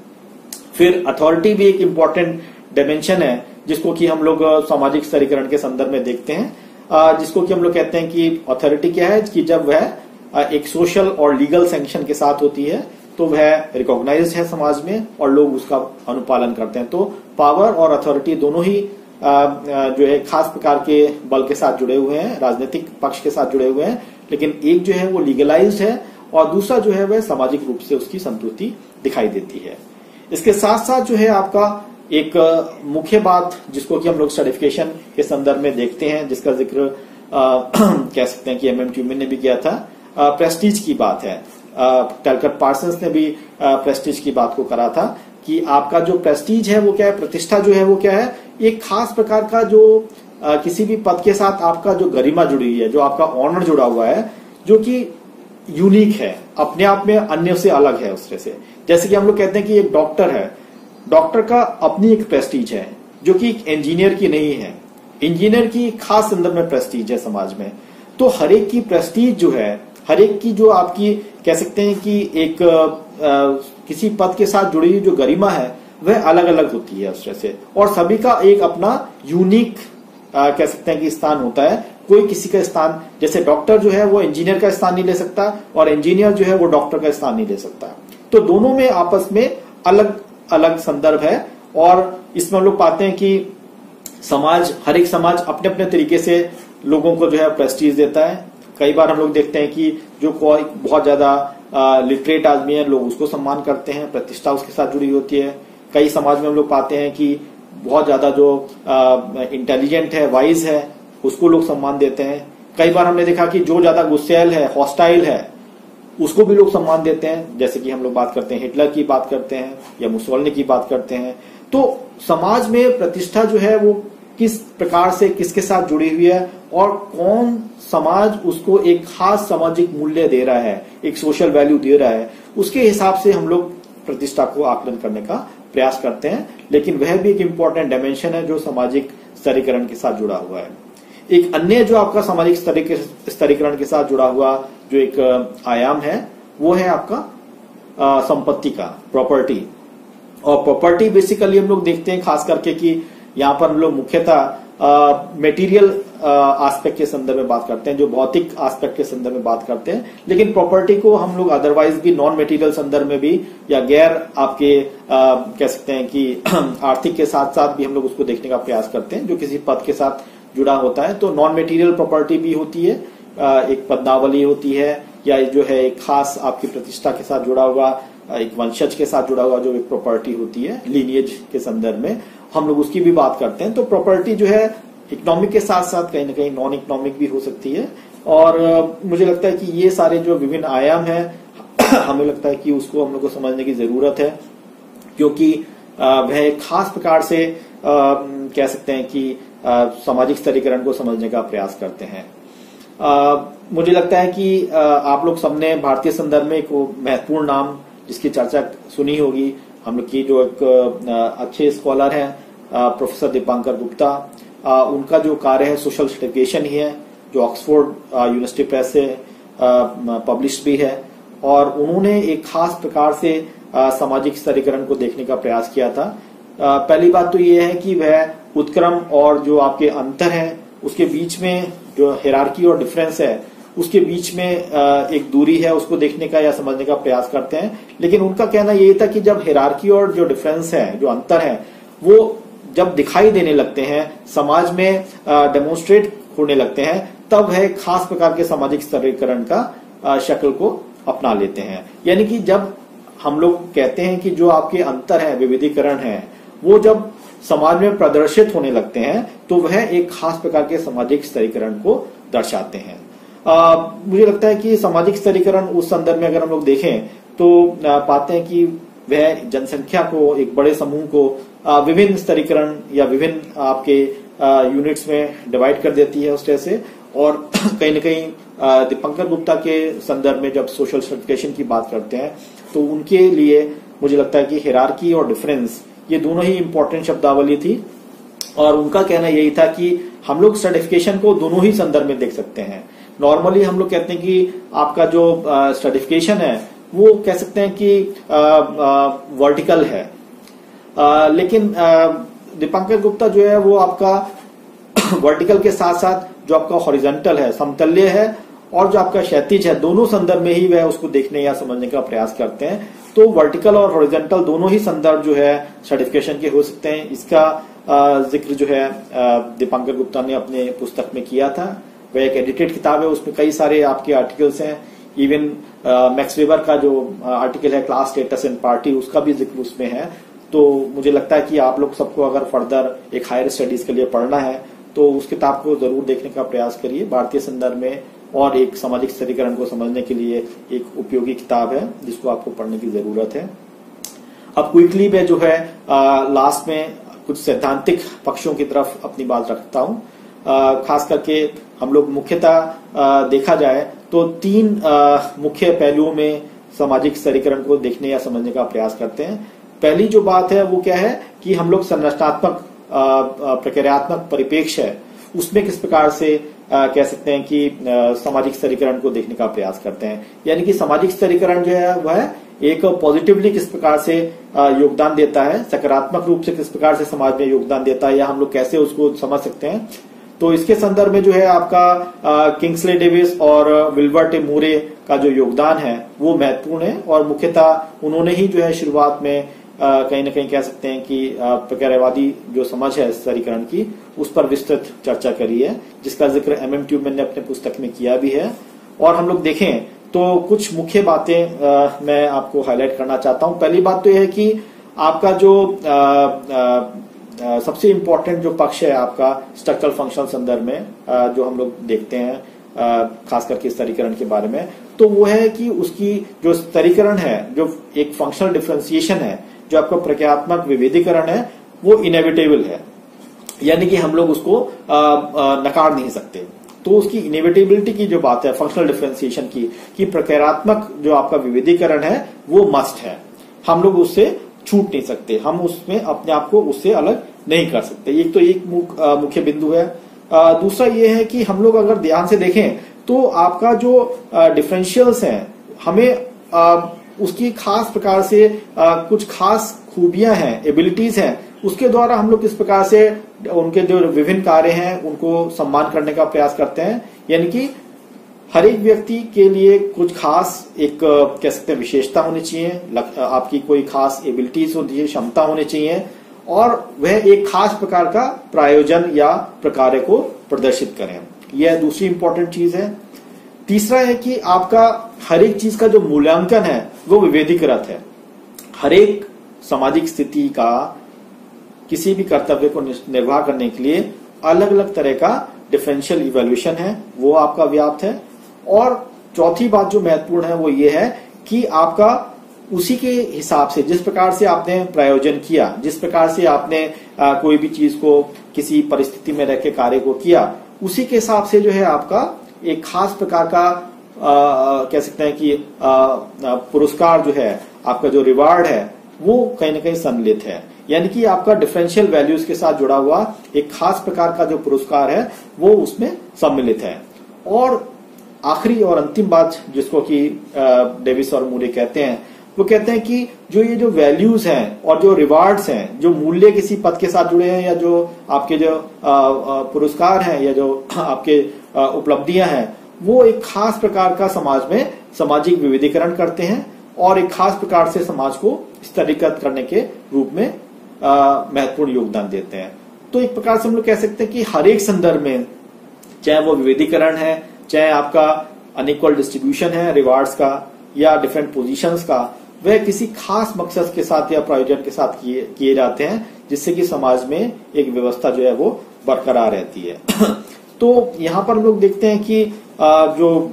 फिर अथॉरिटी भी एक इंपॉर्टेंट डायमेंशन है, जिसको कि हम लोग सामाजिक स्तरीकरण के संदर्भ में देखते हैं, जिसको कि हम लोग कहते हैं कि अथॉरिटी क्या है कि जब वह एक सोशल और लीगल सैंक्शन के साथ होती है तो वह रिकॉग्नाइज्ड है समाज में और लोग उसका अनुपालन करते हैं। तो पावर और अथॉरिटी दोनों ही जो है खास प्रकार के बल के साथ जुड़े हुए हैं, राजनीतिक पक्ष के साथ जुड़े हुए हैं, लेकिन एक जो है वो लीगलाइज्ड है और दूसरा जो है वह सामाजिक रूप से उसकी संतुष्टि दिखाई देती है। इसके साथ साथ जो है आपका एक मुख्य बात, जिसको कि हम लोग सर्टिफिकेशन के संदर्भ में देखते हैं, जिसका जिक्र कह सकते हैं कि एमएम ट्यूमिन ने भी किया था, प्रेस्टीज की बात है। टलकर पार्सन्स ने भी प्रेस्टीज की बात को करा था कि आपका जो प्रेस्टीज है वो क्या है, प्रतिष्ठा जो है वो क्या है, एक खास प्रकार का जो किसी भी पद के साथ आपका जो गरिमा जुड़ी हुई है, जो आपका ऑनर जुड़ा हुआ है, जो कि यूनिक है, अपने आप में अन्य से अलग है उससे से। जैसे कि हम लोग कहते हैं कि एक डॉक्टर है, डॉक्टर का अपनी एक प्रेस्टीज है जो कि इंजीनियर की नहीं है। इंजीनियर की खास संदर्भ में प्रेस्टीज है समाज में। तो हर एक की प्रेस्टीज जो है, हर एक की जो आपकी कह सकते हैं कि एक किसी पद के साथ जुड़ी हुई जो गरिमा है वह अलग अलग होती है उससे से, और सभी का एक अपना यूनिक कह सकते हैं कि स्थान होता है। कोई किसी का स्थान, जैसे डॉक्टर जो है वो इंजीनियर का स्थान नहीं ले सकता और इंजीनियर जो है वो डॉक्टर का स्थान नहीं ले सकता। तो दोनों में आपस में अलग अलग संदर्भ है और इसमें हम लोग पाते हैं कि समाज, हर एक समाज अपने अपने तरीके से लोगों को जो है प्रेस्टीज देता है। कई बार हम लोग देखते हैं कि जो कोई बहुत ज्यादा लिटरेट आदमी है, लोग उसको सम्मान करते हैं, प्रतिष्ठा उसके साथ जुड़ी होती है। कई समाज में हम लोग पाते हैं कि बहुत ज्यादा जो इंटेलिजेंट है, वाइज है, उसको लोग सम्मान देते हैं। कई बार हमने देखा कि जो ज्यादा गुस्सैल है, हॉस्टाइल है, उसको भी लोग सम्मान देते हैं। जैसे कि हम लोग बात करते हैं हिटलर की बात करते हैं या मुसोलिनी की बात करते हैं। तो समाज में प्रतिष्ठा जो है वो किस प्रकार से किसके साथ जुड़ी हुई है और कौन समाज उसको एक खास सामाजिक मूल्य दे रहा है, एक सोशल वैल्यू दे रहा है, उसके हिसाब से हम लोग प्रतिष्ठा को आकलन करने का प्रयास करते हैं। लेकिन वह भी एक इंपॉर्टेंट डायमेंशन है जो सामाजिक स्तरीकरण के साथ जुड़ा हुआ है। एक अन्य जो आपका सामाजिक स्तरीकरण के साथ जुड़ा हुआ जो एक आयाम है वो है आपका संपत्ति का, प्रॉपर्टी। और प्रॉपर्टी बेसिकली हम लोग देखते हैं खास करके कि यहाँ पर हम लोग मुख्यतः मेटीरियल एस्पेक्ट के संदर्भ में बात करते हैं, जो भौतिक एस्पेक्ट के संदर्भ में बात करते हैं। लेकिन प्रॉपर्टी को हम लोग अदरवाइज भी नॉन मेटीरियल संदर्भ में भी या गैर आपके कह सकते हैं कि आर्थिक के साथ साथ भी हम लोग उसको देखने का प्रयास करते हैं, जो किसी पद के साथ जुड़ा होता है। तो नॉन मेटीरियल प्रॉपर्टी भी होती है, एक पदावली होती है, या जो है एक खास आपकी प्रतिष्ठा के साथ जुड़ा हुआ, एक वंशज के साथ जुड़ा हुआ जो एक प्रॉपर्टी होती है, लीनिएज के संदर्भ में हम लोग उसकी भी बात करते हैं। तो प्रॉपर्टी जो है इकोनॉमिक के साथ साथ कहीं ना कहीं नॉन इकोनॉमिक भी हो सकती है। और मुझे लगता है कि ये सारे जो विभिन्न आयाम हैं हमें लगता है कि उसको हम लोग को समझने की जरूरत है, क्योंकि वह एक खास प्रकार से कह सकते हैं कि सामाजिक स्तरीकरण को समझने का प्रयास करते हैं। मुझे लगता है कि आप लोग सबने भारतीय संदर्भ में एक महत्वपूर्ण नाम जिसकी चर्चा सुनी होगी, हम लोग की जो एक अच्छे स्कॉलर हैं प्रोफेसर दीपांकर गुप्ता, उनका जो कार्य है सोशल सर्टिफिकेशन ही है, जो ऑक्सफोर्ड यूनिवर्सिटी प्रेस से पब्लिश भी है। और उन्होंने एक खास प्रकार से सामाजिक स्तरीकरण को देखने का प्रयास किया था। पहली बात तो ये है कि वह उत्क्रम और जो आपके अंतर है उसके बीच में जो हिरार्की और डिफरेंस है उसके बीच में एक दूरी है, उसको देखने का या समझने का प्रयास करते हैं। लेकिन उनका कहना यही था कि जब हिरार्की और जो डिफरेंस है, जो अंतर है, वो जब दिखाई देने लगते हैं, समाज में डेमोन्स्ट्रेट होने लगते हैं, तब वह खास प्रकार के सामाजिक स्तरीकरण का शक्ल को अपना लेते हैं। यानी कि जब हम लोग कहते हैं कि जो आपके अंतर है, विविधीकरण है, वो जब समाज में प्रदर्शित होने लगते हैं तो वह एक खास प्रकार के सामाजिक स्तरीकरण को दर्शाते हैं। मुझे लगता है कि सामाजिक स्तरीकरण उस संदर्भ में अगर हम लोग देखें तो पाते हैं कि वह जनसंख्या को, एक बड़े समूह को विभिन्न स्तरीकरण या विभिन्न आपके यूनिट्स में डिवाइड कर देती है उस तरह से। और कहीं न कहीं दीपंकर गुप्ता के संदर्भ में जब सोशल सर्टिफिकेशन की बात करते हैं तो उनके लिए मुझे लगता है कि हिरार्की और डिफरेंस ये दोनों ही इंपॉर्टेंट शब्दावली थी। और उनका कहना यही था कि हम लोग सर्टिफिकेशन को दोनों ही संदर्भ में देख सकते हैं। नॉर्मली हम लोग कहते हैं कि आपका जो सर्टिफिकेशन है वो कह सकते हैं कि वर्टिकल है, लेकिन दीपंकर गुप्ता जो है वो आपका वर्टिकल के साथ साथ जो आपका हॉरिजॉन्टल है, समतल्य है, और जो आपका क्षैतिज है, दोनों संदर्भ में ही वह उसको देखने या समझने का प्रयास करते हैं। तो वर्टिकल और हॉरिजॉन्टल दोनों ही संदर्भ जो है सर्टिफिकेशन के हो सकते हैं। इसका जिक्र जो है दीपंकर गुप्ता ने अपने पुस्तक में किया था। वह एक एडिटेड किताब है, उसमें कई सारे आपके आर्टिकल्स हैं। इवन मैक्स वेबर का जो आर्टिकल है क्लास स्टेटस एंड पार्टी, उसका भी जिक्र उसमें है। तो मुझे लगता है कि आप लोग सबको अगर फर्दर एक हायर स्टडीज के लिए पढ़ना है तो उस किताब को जरूर देखने का प्रयास करिए। भारतीय संदर्भ में और एक सामाजिक स्तरीकरण को समझने के लिए एक उपयोगी किताब है जिसको आपको पढ़ने की जरूरत है। अब क्विकली मैं जो है लास्ट में कुछ सैद्धांतिक पक्षों की तरफ अपनी बात रखता हूं। खास करके हम लोग मुख्यतः देखा जाए तो 3 मुख्य पहलुओं में सामाजिक स्तरीकरण को देखने या समझने का प्रयास करते हैं। पहली जो बात है वो क्या है कि हम लोग संरचनात्मक प्रक्रियात्मक परिप्रेक्ष्य है उसमें किस प्रकार से कह सकते हैं कि सामाजिक स्तरीकरण को देखने का प्रयास करते हैं। यानी कि सामाजिक स्तरीकरण जो है वह एक पॉजिटिवली किस प्रकार से योगदान देता है, सकारात्मक रूप से किस प्रकार से समाज में योगदान देता है, या हम लोग कैसे उसको समझ सकते हैं। तो इसके संदर्भ में जो है आपका किंग्सले डेविस और विल्बर्ट ए मूरे का जो योगदान है वो महत्वपूर्ण है। और मुख्यतः उन्होंने ही जो है शुरुआत में कहीं ना कहीं कह सकते हैं कि प्रक्रियावादी जो समझ है स्तरीकरण की उस पर विस्तृत चर्चा करी है, जिसका जिक्र MM ट्यूबमैन ने अपने पुस्तक में किया भी है। और हम लोग देखें तो कुछ मुख्य बातें मैं आपको हाईलाइट करना चाहता हूं। पहली बात तो यह है कि आपका जो सबसे इंपॉर्टेंट जो पक्ष है आपका स्ट्रक्चरल फंक्शनल संदर्भ में जो हम लोग देखते हैं खास करके स्तरीकरण के बारे में, तो वो है कि उसकी जो स्तरीकरण है, जो एक फंक्शनल डिफरेंशिएशन है, जो आपका प्रक्रियात्मक विभेदीकरण है, वो इनएविटेबल है। यानी कि हम लोग उसको नकार नहीं सकते। तो उसकी इनएविटेबिलिटी की जो बात है फंक्शनल डिफरेंशिएशन की कि प्रक्रियात्मक जो आपका विभेदीकरण है वो मस्ट है, हम लोग उससे छूट नहीं सकते, हम उसमें अपने आप को उससे अलग नहीं कर सकते। एक तो एक मुख्य बिंदु है। दूसरा ये है कि हम लोग अगर ध्यान से देखें तो आपका जो डिफरेंशियल्स हैं, हमें उसकी खास प्रकार से कुछ खास खूबियां हैं, एबिलिटीज हैं, उसके द्वारा हम लोग किस प्रकार से उनके जो विभिन्न कार्य हैं उनको सम्मान करने का प्रयास करते हैं। यानी कि हर एक व्यक्ति के लिए कुछ खास एक कह सकते हैं विशेषता होनी चाहिए, आपकी कोई खास एबिलिटीज होनी चाहिए, क्षमता होनी चाहिए, और वह एक खास प्रकार का प्रायोजन या प्रकार्य को प्रदर्शित करें। यह दूसरी इंपॉर्टेंट चीज है। तीसरा है कि आपका हर एक चीज का जो मूल्यांकन है वो विभेदीकृत है। हर एक सामाजिक स्थिति का किसी भी कर्तव्य को निर्वाह करने के लिए अलग अलग तरह का डिफरेंशियल इवैल्यूएशन है, वो आपका व्याप्त है। और चौथी बात जो महत्वपूर्ण है वो ये है कि आपका उसी के हिसाब से जिस प्रकार से आपने प्रायोजन किया, जिस प्रकार से आपने कोई भी चीज को किसी परिस्थिति में रह के कार्य को किया, उसी के हिसाब से जो है आपका एक खास प्रकार का कह सकते हैं कि पुरस्कार जो है, आपका जो रिवार्ड है वो कहीं ना कहीं सम्मिलित है। यानी कि आपका डिफरेंशियल वैल्यूज के साथ जुड़ा हुआ एक खास प्रकार का जो पुरस्कार है वो उसमें सम्मिलित है। और आखिरी और अंतिम बात जिसको कि डेविस और मूरे कहते हैं, वो कहते हैं कि जो ये जो वैल्यूज हैं और जो रिवार्ड्स हैं, जो मूल्य किसी पद के साथ जुड़े हैं, या जो आपके जो पुरस्कार हैं, या जो आपके उपलब्धियां हैं, वो एक खास प्रकार का समाज में सामाजिक विविधीकरण करते हैं और एक खास प्रकार से समाज को स्तरीकृत करने के रूप में महत्वपूर्ण योगदान देते हैं। तो एक प्रकार से हम लोग कह सकते हैं कि हर एक संदर्भ में, चाहे वो विविधीकरण है, चाहे आपका अनइक्वल डिस्ट्रीब्यूशन है रिवार्ड्स का या डिफरेंट पोजीशंस का, वह किसी खास मकसद के साथ या प्रायोजन के साथ किए जाते हैं, जिससे कि समाज में एक व्यवस्था जो है वो बरकरार रहती है। तो यहाँ पर हम लोग देखते हैं कि जो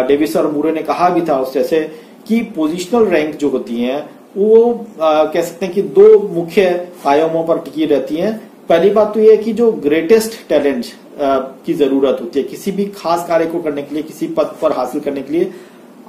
डेविस और मूरे ने कहा भी था उस जैसे कि पोजिशनल रैंक जो होती हैं वो कह सकते हैं कि दो मुख्य आयामों पर टिकी रहती हैं। पहली बात तो ये है कि जो ग्रेटेस्ट टैलेंट की जरूरत होती है किसी भी खास कार्य को करने के लिए, किसी पद पर हासिल करने के लिए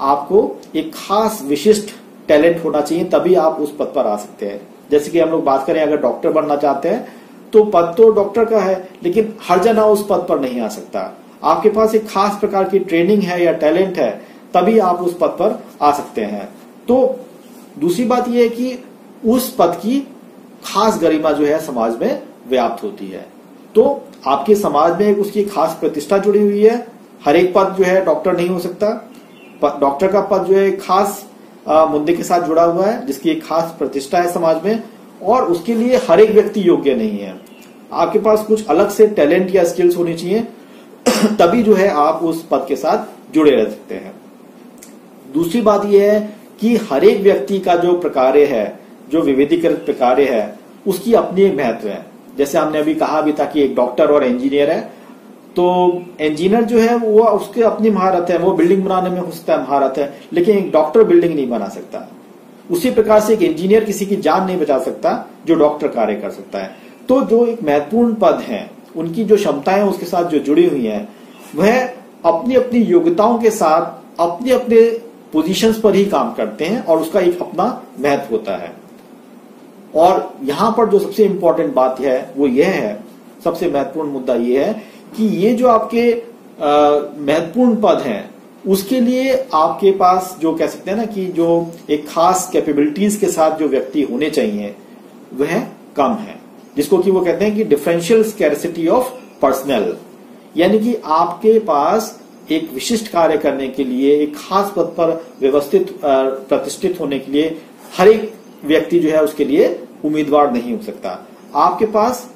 आपको एक खास विशिष्ट टैलेंट होना चाहिए, तभी आप उस पद पर आ सकते हैं। जैसे कि हम लोग बात करें, अगर डॉक्टर बनना चाहते हैं तो पद तो डॉक्टर का है, लेकिन हर जना उस पद पर नहीं आ सकता। आपके पास एक खास प्रकार की ट्रेनिंग है या टैलेंट है, तभी आप उस पद पर आ सकते हैं। तो दूसरी बात यह है कि उस पद की खास गरिमा जो है समाज में व्याप्त होती है। तो आपके समाज में उसकी खास प्रतिष्ठा जुड़ी हुई है। हर एक पद जो है डॉक्टर नहीं हो सकता। डॉक्टर का पद जो है खास मुद्दे के साथ जुड़ा हुआ है, जिसकी एक खास प्रतिष्ठा है समाज में, और उसके लिए हर एक व्यक्ति योग्य नहीं है। आपके पास कुछ अलग से टैलेंट या स्किल्स होनी चाहिए, तभी जो है आप उस पद के साथ जुड़े रह सकते हैं। दूसरी बात यह है कि हर एक व्यक्ति का जो प्रकार्य है, जो विविधीकृत प्रकार्य है, उसकी अपनी एक महत्व है। जैसे हमने अभी कहा भी था कि एक डॉक्टर और इंजीनियर है, तो इंजीनियर जो है वो उसके अपनी महारत है, वो बिल्डिंग बनाने में हो सकता है महारत है, लेकिन एक डॉक्टर बिल्डिंग नहीं बना सकता। उसी प्रकार से एक इंजीनियर किसी की जान नहीं बचा सकता जो डॉक्टर कार्य कर सकता है। तो जो एक महत्वपूर्ण पद है, उनकी जो क्षमताएं उसके साथ जो जुड़ी हुई हैं, वह अपनी अपनी योग्यताओं के साथ अपने अपने पोजीशंस पर ही काम करते हैं और उसका एक अपना महत्व होता है। और यहां पर जो सबसे इंपॉर्टेंट बात है वो यह है, सबसे महत्वपूर्ण मुद्दा यह है कि ये जो आपके महत्वपूर्ण पद हैं, उसके लिए आपके पास जो कह सकते हैं ना कि जो एक खास कैपेबिलिटीज के साथ जो व्यक्ति होने चाहिए वह कम है, जिसको कि वो कहते हैं कि डिफरेंशियल स्कैरसिटी ऑफ पर्सनल। यानी कि आपके पास एक विशिष्ट कार्य करने के लिए, एक खास पद पर व्यवस्थित प्रतिष्ठित होने के लिए हर एक व्यक्ति जो है उसके लिए उम्मीदवार नहीं हो सकता। आपके पास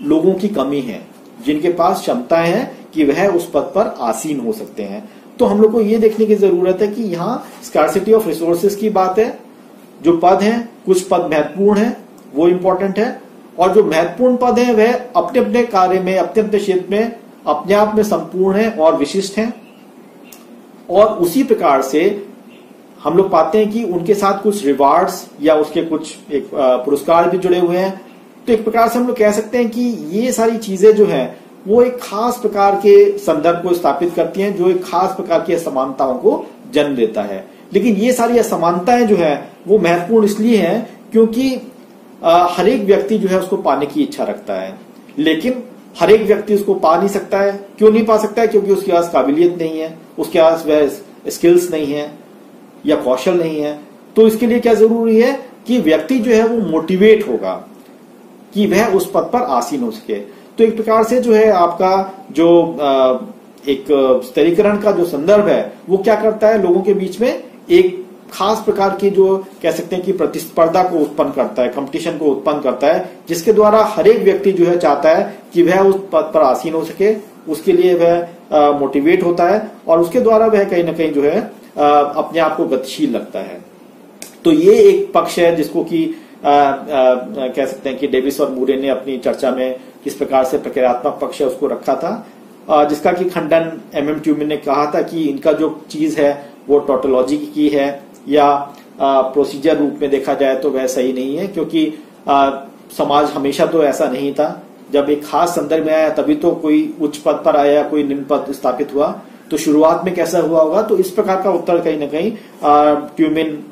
लोगों की कमी है जिनके पास क्षमताएं हैं कि वह उस पद पर आसीन हो सकते हैं। तो हम लोग को यह देखने की जरूरत है कि यहाँ स्कार्सिटी ऑफ रिसोर्सेज की बात है। जो पद हैं, कुछ पद महत्वपूर्ण हैं, वो इंपॉर्टेंट है, और जो महत्वपूर्ण पद हैं वह अपने अपने कार्य में, अपने अपने क्षेत्र में अपने आप में संपूर्ण है और विशिष्ट हैं। और उसी प्रकार से हम लोग पाते हैं कि उनके साथ कुछ रिवार्ड्स या उसके कुछ एक पुरस्कार भी जुड़े हुए हैं। तो एक प्रकार से हम लोग कह सकते हैं कि ये सारी चीजें जो हैं वो एक खास प्रकार के संदर्भ को स्थापित करती हैं, जो एक खास प्रकार की असमानताओं को जन्म देता है। लेकिन ये सारी असमानताएं जो है वो महत्वपूर्ण इसलिए हैं क्योंकि हर एक व्यक्ति जो है उसको पाने की इच्छा रखता है, लेकिन हर एक व्यक्ति उसको पा नहीं सकता है। क्यों नहीं पा सकता है? क्योंकि उसके पास काबिलियत नहीं है, उसके पास वह स्किल्स नहीं है या कौशल नहीं है। तो इसके लिए क्या जरूरी है कि व्यक्ति जो है वो मोटिवेट होगा कि वह उस पद पर आसीन हो सके। तो एक प्रकार से जो है आपका जो एक स्तरीकरण का जो संदर्भ है वो क्या करता है, लोगों के बीच में एक खास प्रकार की जो कह सकते हैं कि प्रतिस्पर्धा को उत्पन्न करता है, कंपटीशन को उत्पन्न करता है, जिसके द्वारा हर एक व्यक्ति जो है चाहता है कि वह उस पद पर आसीन हो सके। उसके लिए वह मोटिवेट होता है और उसके द्वारा वह कहीं ना कहीं जो है अपने आप को गतिशील लगता है। तो ये एक पक्ष है जिसको कि कह सकते हैं कि डेविस और मूरे ने अपनी चर्चा में किस प्रकार से प्रक्रियात्मक पक्ष है उसको रखा था, जिसका कि खंडन एमएम ट्यूमिन ने कहा था कि इनका जो चीज है वो टोटोलॉजी की है या प्रोसीजर रूप में देखा जाए तो वह सही नहीं है, क्योंकि समाज हमेशा तो ऐसा नहीं था। जब एक खास संदर्भ में आया तभी तो कोई उच्च पद पर आया, कोई निम्न पद स्थापित हुआ। तो शुरुआत में कैसा हुआ होगा, तो इस प्रकार का उत्तर कहीं ना कहीं ट्यूमिन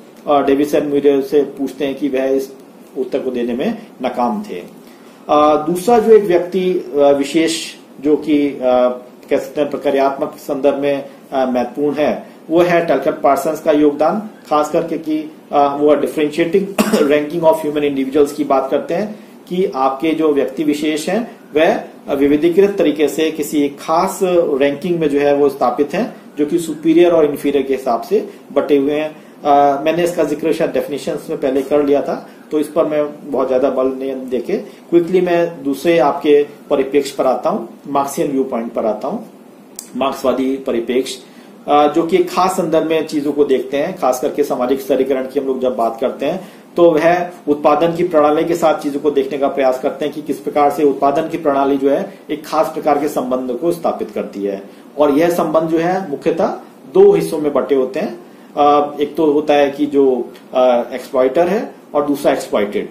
डेविस एंड मूरे से पूछते हैं कि वह इस उत्तर को देने में नाकाम थे। दूसरा जो एक व्यक्ति विशेष जो कि कह सकते हैं प्रक्रियात्मक संदर्भ में महत्वपूर्ण है वो है टलकट पार्सन्स का योगदान, खास करके कि वो differentiating ranking of human individuals की बात करते हैं कि आपके जो व्यक्ति विशेष हैं वह विविधीकृत तरीके से किसी एक खास रैंकिंग में जो है वो स्थापित हैं, जो कि सुपीरियर और इन्फीरियर के हिसाब से बटे हुए हैं। मैंने इसका जिक्र शायद डेफिनेशंस में पहले कर लिया था, तो इस पर मैं बहुत ज्यादा बल नहीं देके क्विकली मैं दूसरे आपके परिप्रेक्ष्य पर आता हूँ, मार्क्सियन व्यू पॉइंट पर आता हूँ। मार्क्सवादी परिप्रेक्ष्य जो कि खास संदर्भ में चीजों को देखते हैं, खास करके सामाजिक स्तरीकरण की हम लोग जब बात करते हैं तो वह उत्पादन की प्रणाली के साथ चीजों को देखने का प्रयास करते हैं कि किस प्रकार से उत्पादन की प्रणाली जो है एक खास प्रकार के संबंध को स्थापित करती है। और यह संबंध जो है मुख्यतः दो हिस्सों में बटे होते हैं। एक तो होता है कि जो एक्सप्लॉइटर है और दूसरा एक्सप्लॉइटेड,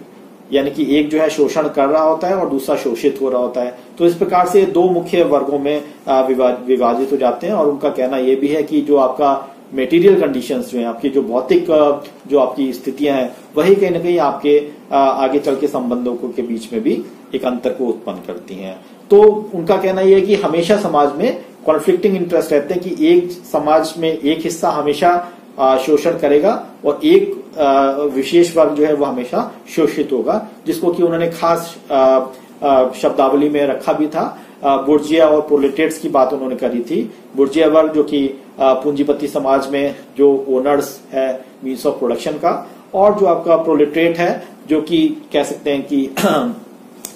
यानी कि एक जो है शोषण कर रहा होता है और दूसरा शोषित हो रहा होता है। तो इस प्रकार से दो मुख्य वर्गों में विभाजित हो जाते हैं। और उनका कहना यह भी है कि जो आपका मेटीरियल कंडीशंस जो है, आपकी जो भौतिक जो आपकी स्थितियां हैं, वही कहीं ना कहीं आपके आगे चल के संबंधों के बीच में भी एक अंतर को उत्पन्न करती हैं। तो उनका कहना यह है कि हमेशा समाज में कॉन्फ्लिक्टिंग इंटरेस्ट रहते हैं कि एक समाज में एक हिस्सा हमेशा शोषण करेगा और एक विशेष वर्ग जो है वो हमेशा शोषित होगा, जिसको कि उन्होंने खास शब्दावली में रखा भी था। बुर्जिया और प्रोलेटेट्स की बात उन्होंने करी थी। बुर्जिया वर्ग जो कि पूंजीपति समाज में जो ओनर्स है मीन्स ऑफ प्रोडक्शन का, और जो आपका प्रोलेटेट है जो कि कह सकते हैं कि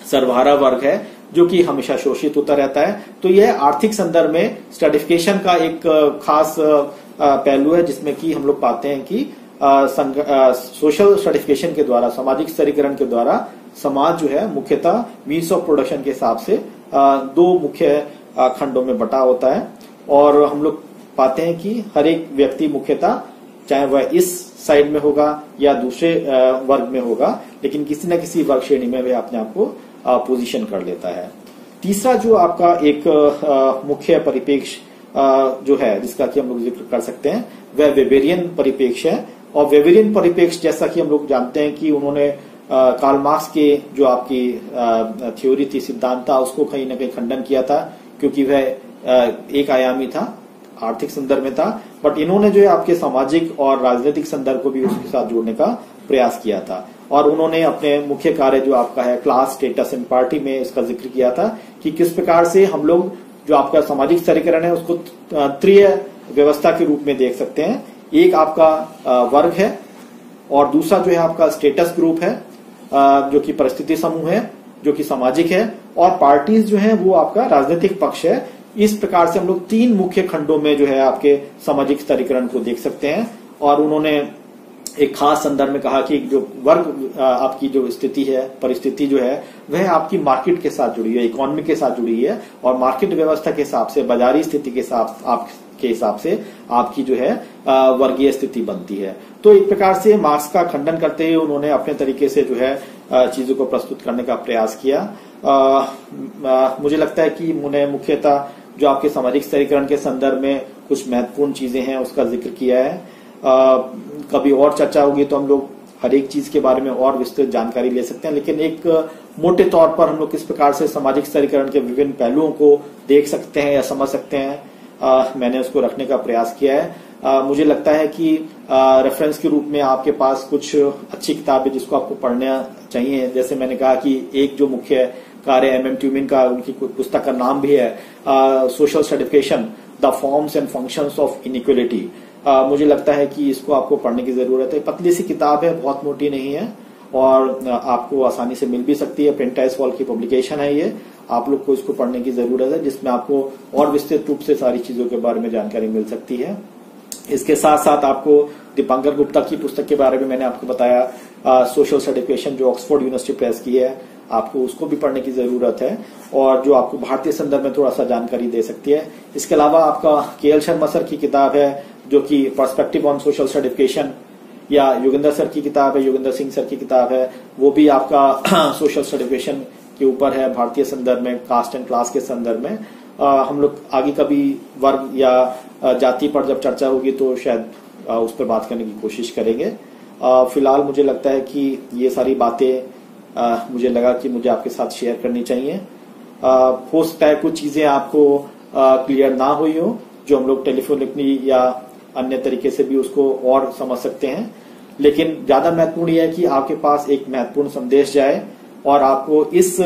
सर्वहारा वर्ग है, जो कि हमेशा शोषित होता रहता है। तो यह आर्थिक संदर्भ में स्ट्रेटिफिकेशन का एक खास पहलू है, जिसमें कि हम लोग पाते हैं कि सोशल स्ट्रेटिफिकेशन के द्वारा, सामाजिक स्तरीकरण के द्वारा समाज जो है मुख्यतः मीन्स ऑफ प्रोडक्शन के हिसाब से दो मुख्य खंडों में बटा होता है। और हम लोग पाते हैं कि हर एक व्यक्ति मुख्यतः चाहे वह इस साइड में होगा या दूसरे वर्ग में होगा, लेकिन किसी न किसी वर्ग श्रेणी में वह अपने आप को पोजीशन कर लेता है। तीसरा जो आपका एक मुख्य परिप्रेक्ष्य जो है जिसका कि हम लोग जिक्र कर सकते हैं, वह वेबेरियन परिप्रेक्ष्य है। और वेबेरियन परिप्रेक्ष्य जैसा कि हम लोग जानते हैं कि उन्होंने कार्ल मार्क्स के जो आपकी थ्योरी थी, सिद्धांत था, उसको कहीं ना कहीं खंडन किया था, क्योंकि वह एक आयामी था, आर्थिक संदर्भ में था। बट इन्होंने जो है आपके सामाजिक और राजनीतिक संदर्भ को भी उसके साथ जोड़ने का प्रयास किया था। और उन्होंने अपने मुख्य कार्य जो आपका है क्लास, स्टेटस एंड पार्टी में इसका जिक्र किया था कि किस प्रकार से हम लोग जो आपका सामाजिक स्तरीकरण है उसको त्रिय व्यवस्था के रूप में देख सकते हैं। एक आपका वर्ग है और दूसरा जो है आपका स्टेटस ग्रुप है जो कि परिस्थिति समूह है, जो कि सामाजिक है, और पार्टीज जो है वो आपका राजनीतिक पक्ष है। इस प्रकार से हम लोग तीन मुख्य खंडों में जो है आपके सामाजिक स्तरीकरण को देख सकते हैं। और उन्होंने एक खास संदर्भ में कहा कि जो वर्ग आपकी जो स्थिति है, परिस्थिति जो है, वह आपकी मार्केट के साथ जुड़ी है, इकोनॉमी के साथ जुड़ी है, और मार्केट व्यवस्था के हिसाब से, बाजारी स्थिति के हिसाब से आपकी जो है वर्गीय स्थिति बनती है। तो एक प्रकार से मार्क्स का खंडन करते हुए उन्होंने अपने तरीके से जो है चीजों को प्रस्तुत करने का प्रयास किया। मुझे लगता है कि उन्होंने मुख्यतः जो आपके सामाजिक स्तरीकरण के संदर्भ में कुछ महत्वपूर्ण चीजें हैं उसका जिक्र किया है। कभी और चर्चा होगी तो हम लोग हर एक चीज के बारे में और विस्तृत जानकारी ले सकते हैं, लेकिन एक मोटे तौर पर हम लोग किस प्रकार से सामाजिक स्तरीकरण के विभिन्न पहलुओं को देख सकते हैं या समझ सकते हैं, मैंने उसको रखने का प्रयास किया है। मुझे लगता है कि रेफरेंस के रूप में आपके पास कुछ अच्छी किताबें जिसको आपको पढ़ना चाहिए। जैसे मैंने कहा कि एक जो मुख्य कार्य एम ट्यूमिन का, उनकी पुस्तक का नाम भी है social stratification, the forms and functions of inequality. मुझे लगता है कि इसको आपको पढ़ने की जरूरत है। पतली सी किताब है, बहुत मोटी नहीं है, और आपको आसानी से मिल भी सकती है। प्रिंटाइज वॉल की पब्लिकेशन है ये। आप लोग को इसको पढ़ने की जरूरत है, जिसमें आपको और विस्तृत रूप से सारी चीजों के बारे में जानकारी मिल सकती है। इसके साथ साथ आपको दीपांकर गुप्ता की पुस्तक के बारे में मैंने आपको बताया, सोशल सर्टिफिकेशन, जो ऑक्सफोर्ड यूनिवर्सिटी प्रेस की है, आपको उसको भी पढ़ने की जरूरत है, और जो आपको भारतीय संदर्भ में थोड़ा सा जानकारी दे सकती है। इसके अलावा आपका के.एल. शर्मा सर की किताब है जो कि पर्सपेक्टिव ऑन सोशल सर्टिफिकेशन, या योगेंद्र सर की किताब है, योगेंद्र सिंह सर की किताब है, वो भी आपका सोशल सर्टिफिकेशन के ऊपर है भारतीय संदर्भ में, कास्ट एंड क्लास के संदर्भ में। हम लोग आगे कभी वर्ग या जाति पर जब चर्चा होगी तो शायद उस पर बात करने की कोशिश करेंगे। फिलहाल मुझे लगता है कि ये सारी बातें मुझे लगा कि मुझे आपके साथ शेयर करनी चाहिए। हो सकता है कुछ चीजें आपको क्लियर ना हुई हो, जो हम लोग टेलीफोनिकली या अन्य तरीके से भी उसको और समझ सकते हैं, लेकिन ज्यादा महत्वपूर्ण यह है कि आपके पास एक महत्वपूर्ण संदेश जाए और आपको इस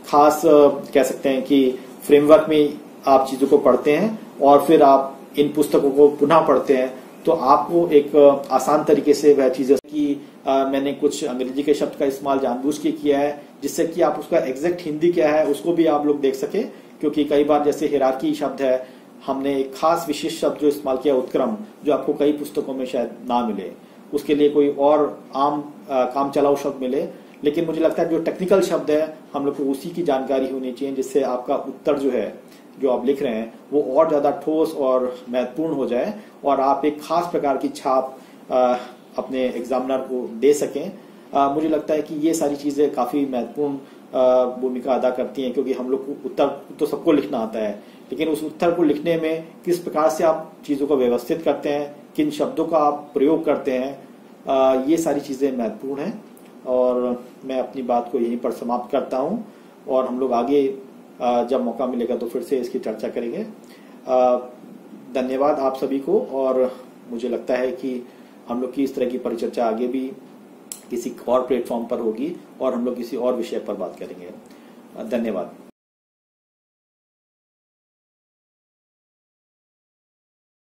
खास कह सकते हैं कि फ्रेमवर्क में आप चीजों को पढ़ते हैं और फिर आप इन पुस्तकों को पुनः पढ़ते हैं, तो आपको एक आसान तरीके से वह चीजें कि मैंने कुछ अंग्रेजी के शब्द का इस्तेमाल जानबूझ के किया है, जिससे कि आप उसका एग्जैक्ट हिंदी क्या है उसको भी आप लोग देख सके। क्योंकि कई बार जैसे हिरार्की शब्द है, हमने एक खास विशेष शब्द जो इस्तेमाल किया उत्क्रम, जो आपको कई पुस्तकों में शायद ना मिले, उसके लिए कोई और आम काम चलाऊ शब्द मिले, लेकिन मुझे लगता है जो टेक्निकल शब्द है हम लोग को उसी की जानकारी होनी चाहिए, जिससे आपका उत्तर जो है जो आप लिख रहे हैं वो और ज्यादा ठोस और महत्वपूर्ण हो जाए और आप एक खास प्रकार की छाप अपने एग्जामिनर को दे सकें। मुझे लगता है कि ये सारी चीजें काफी महत्वपूर्ण भूमिका अदा करती हैं, क्योंकि हम लोग को उत्तर तो सबको लिखना आता है, लेकिन उस उत्तर को लिखने में किस प्रकार से आप चीजों को व्यवस्थित करते हैं, किन शब्दों का आप प्रयोग करते हैं, ये सारी चीजें महत्वपूर्ण हैं। और मैं अपनी बात को यहीं पर समाप्त करता हूं और हम लोग आगे जब मौका मिलेगा तो फिर से इसकी चर्चा करेंगे। धन्यवाद आप सभी को, और मुझे लगता है कि हम लोग की इस तरह की परिचर्चा आगे भी किसी और प्लेटफॉर्म पर होगी और हम लोग किसी और विषय पर बात करेंगे। धन्यवाद।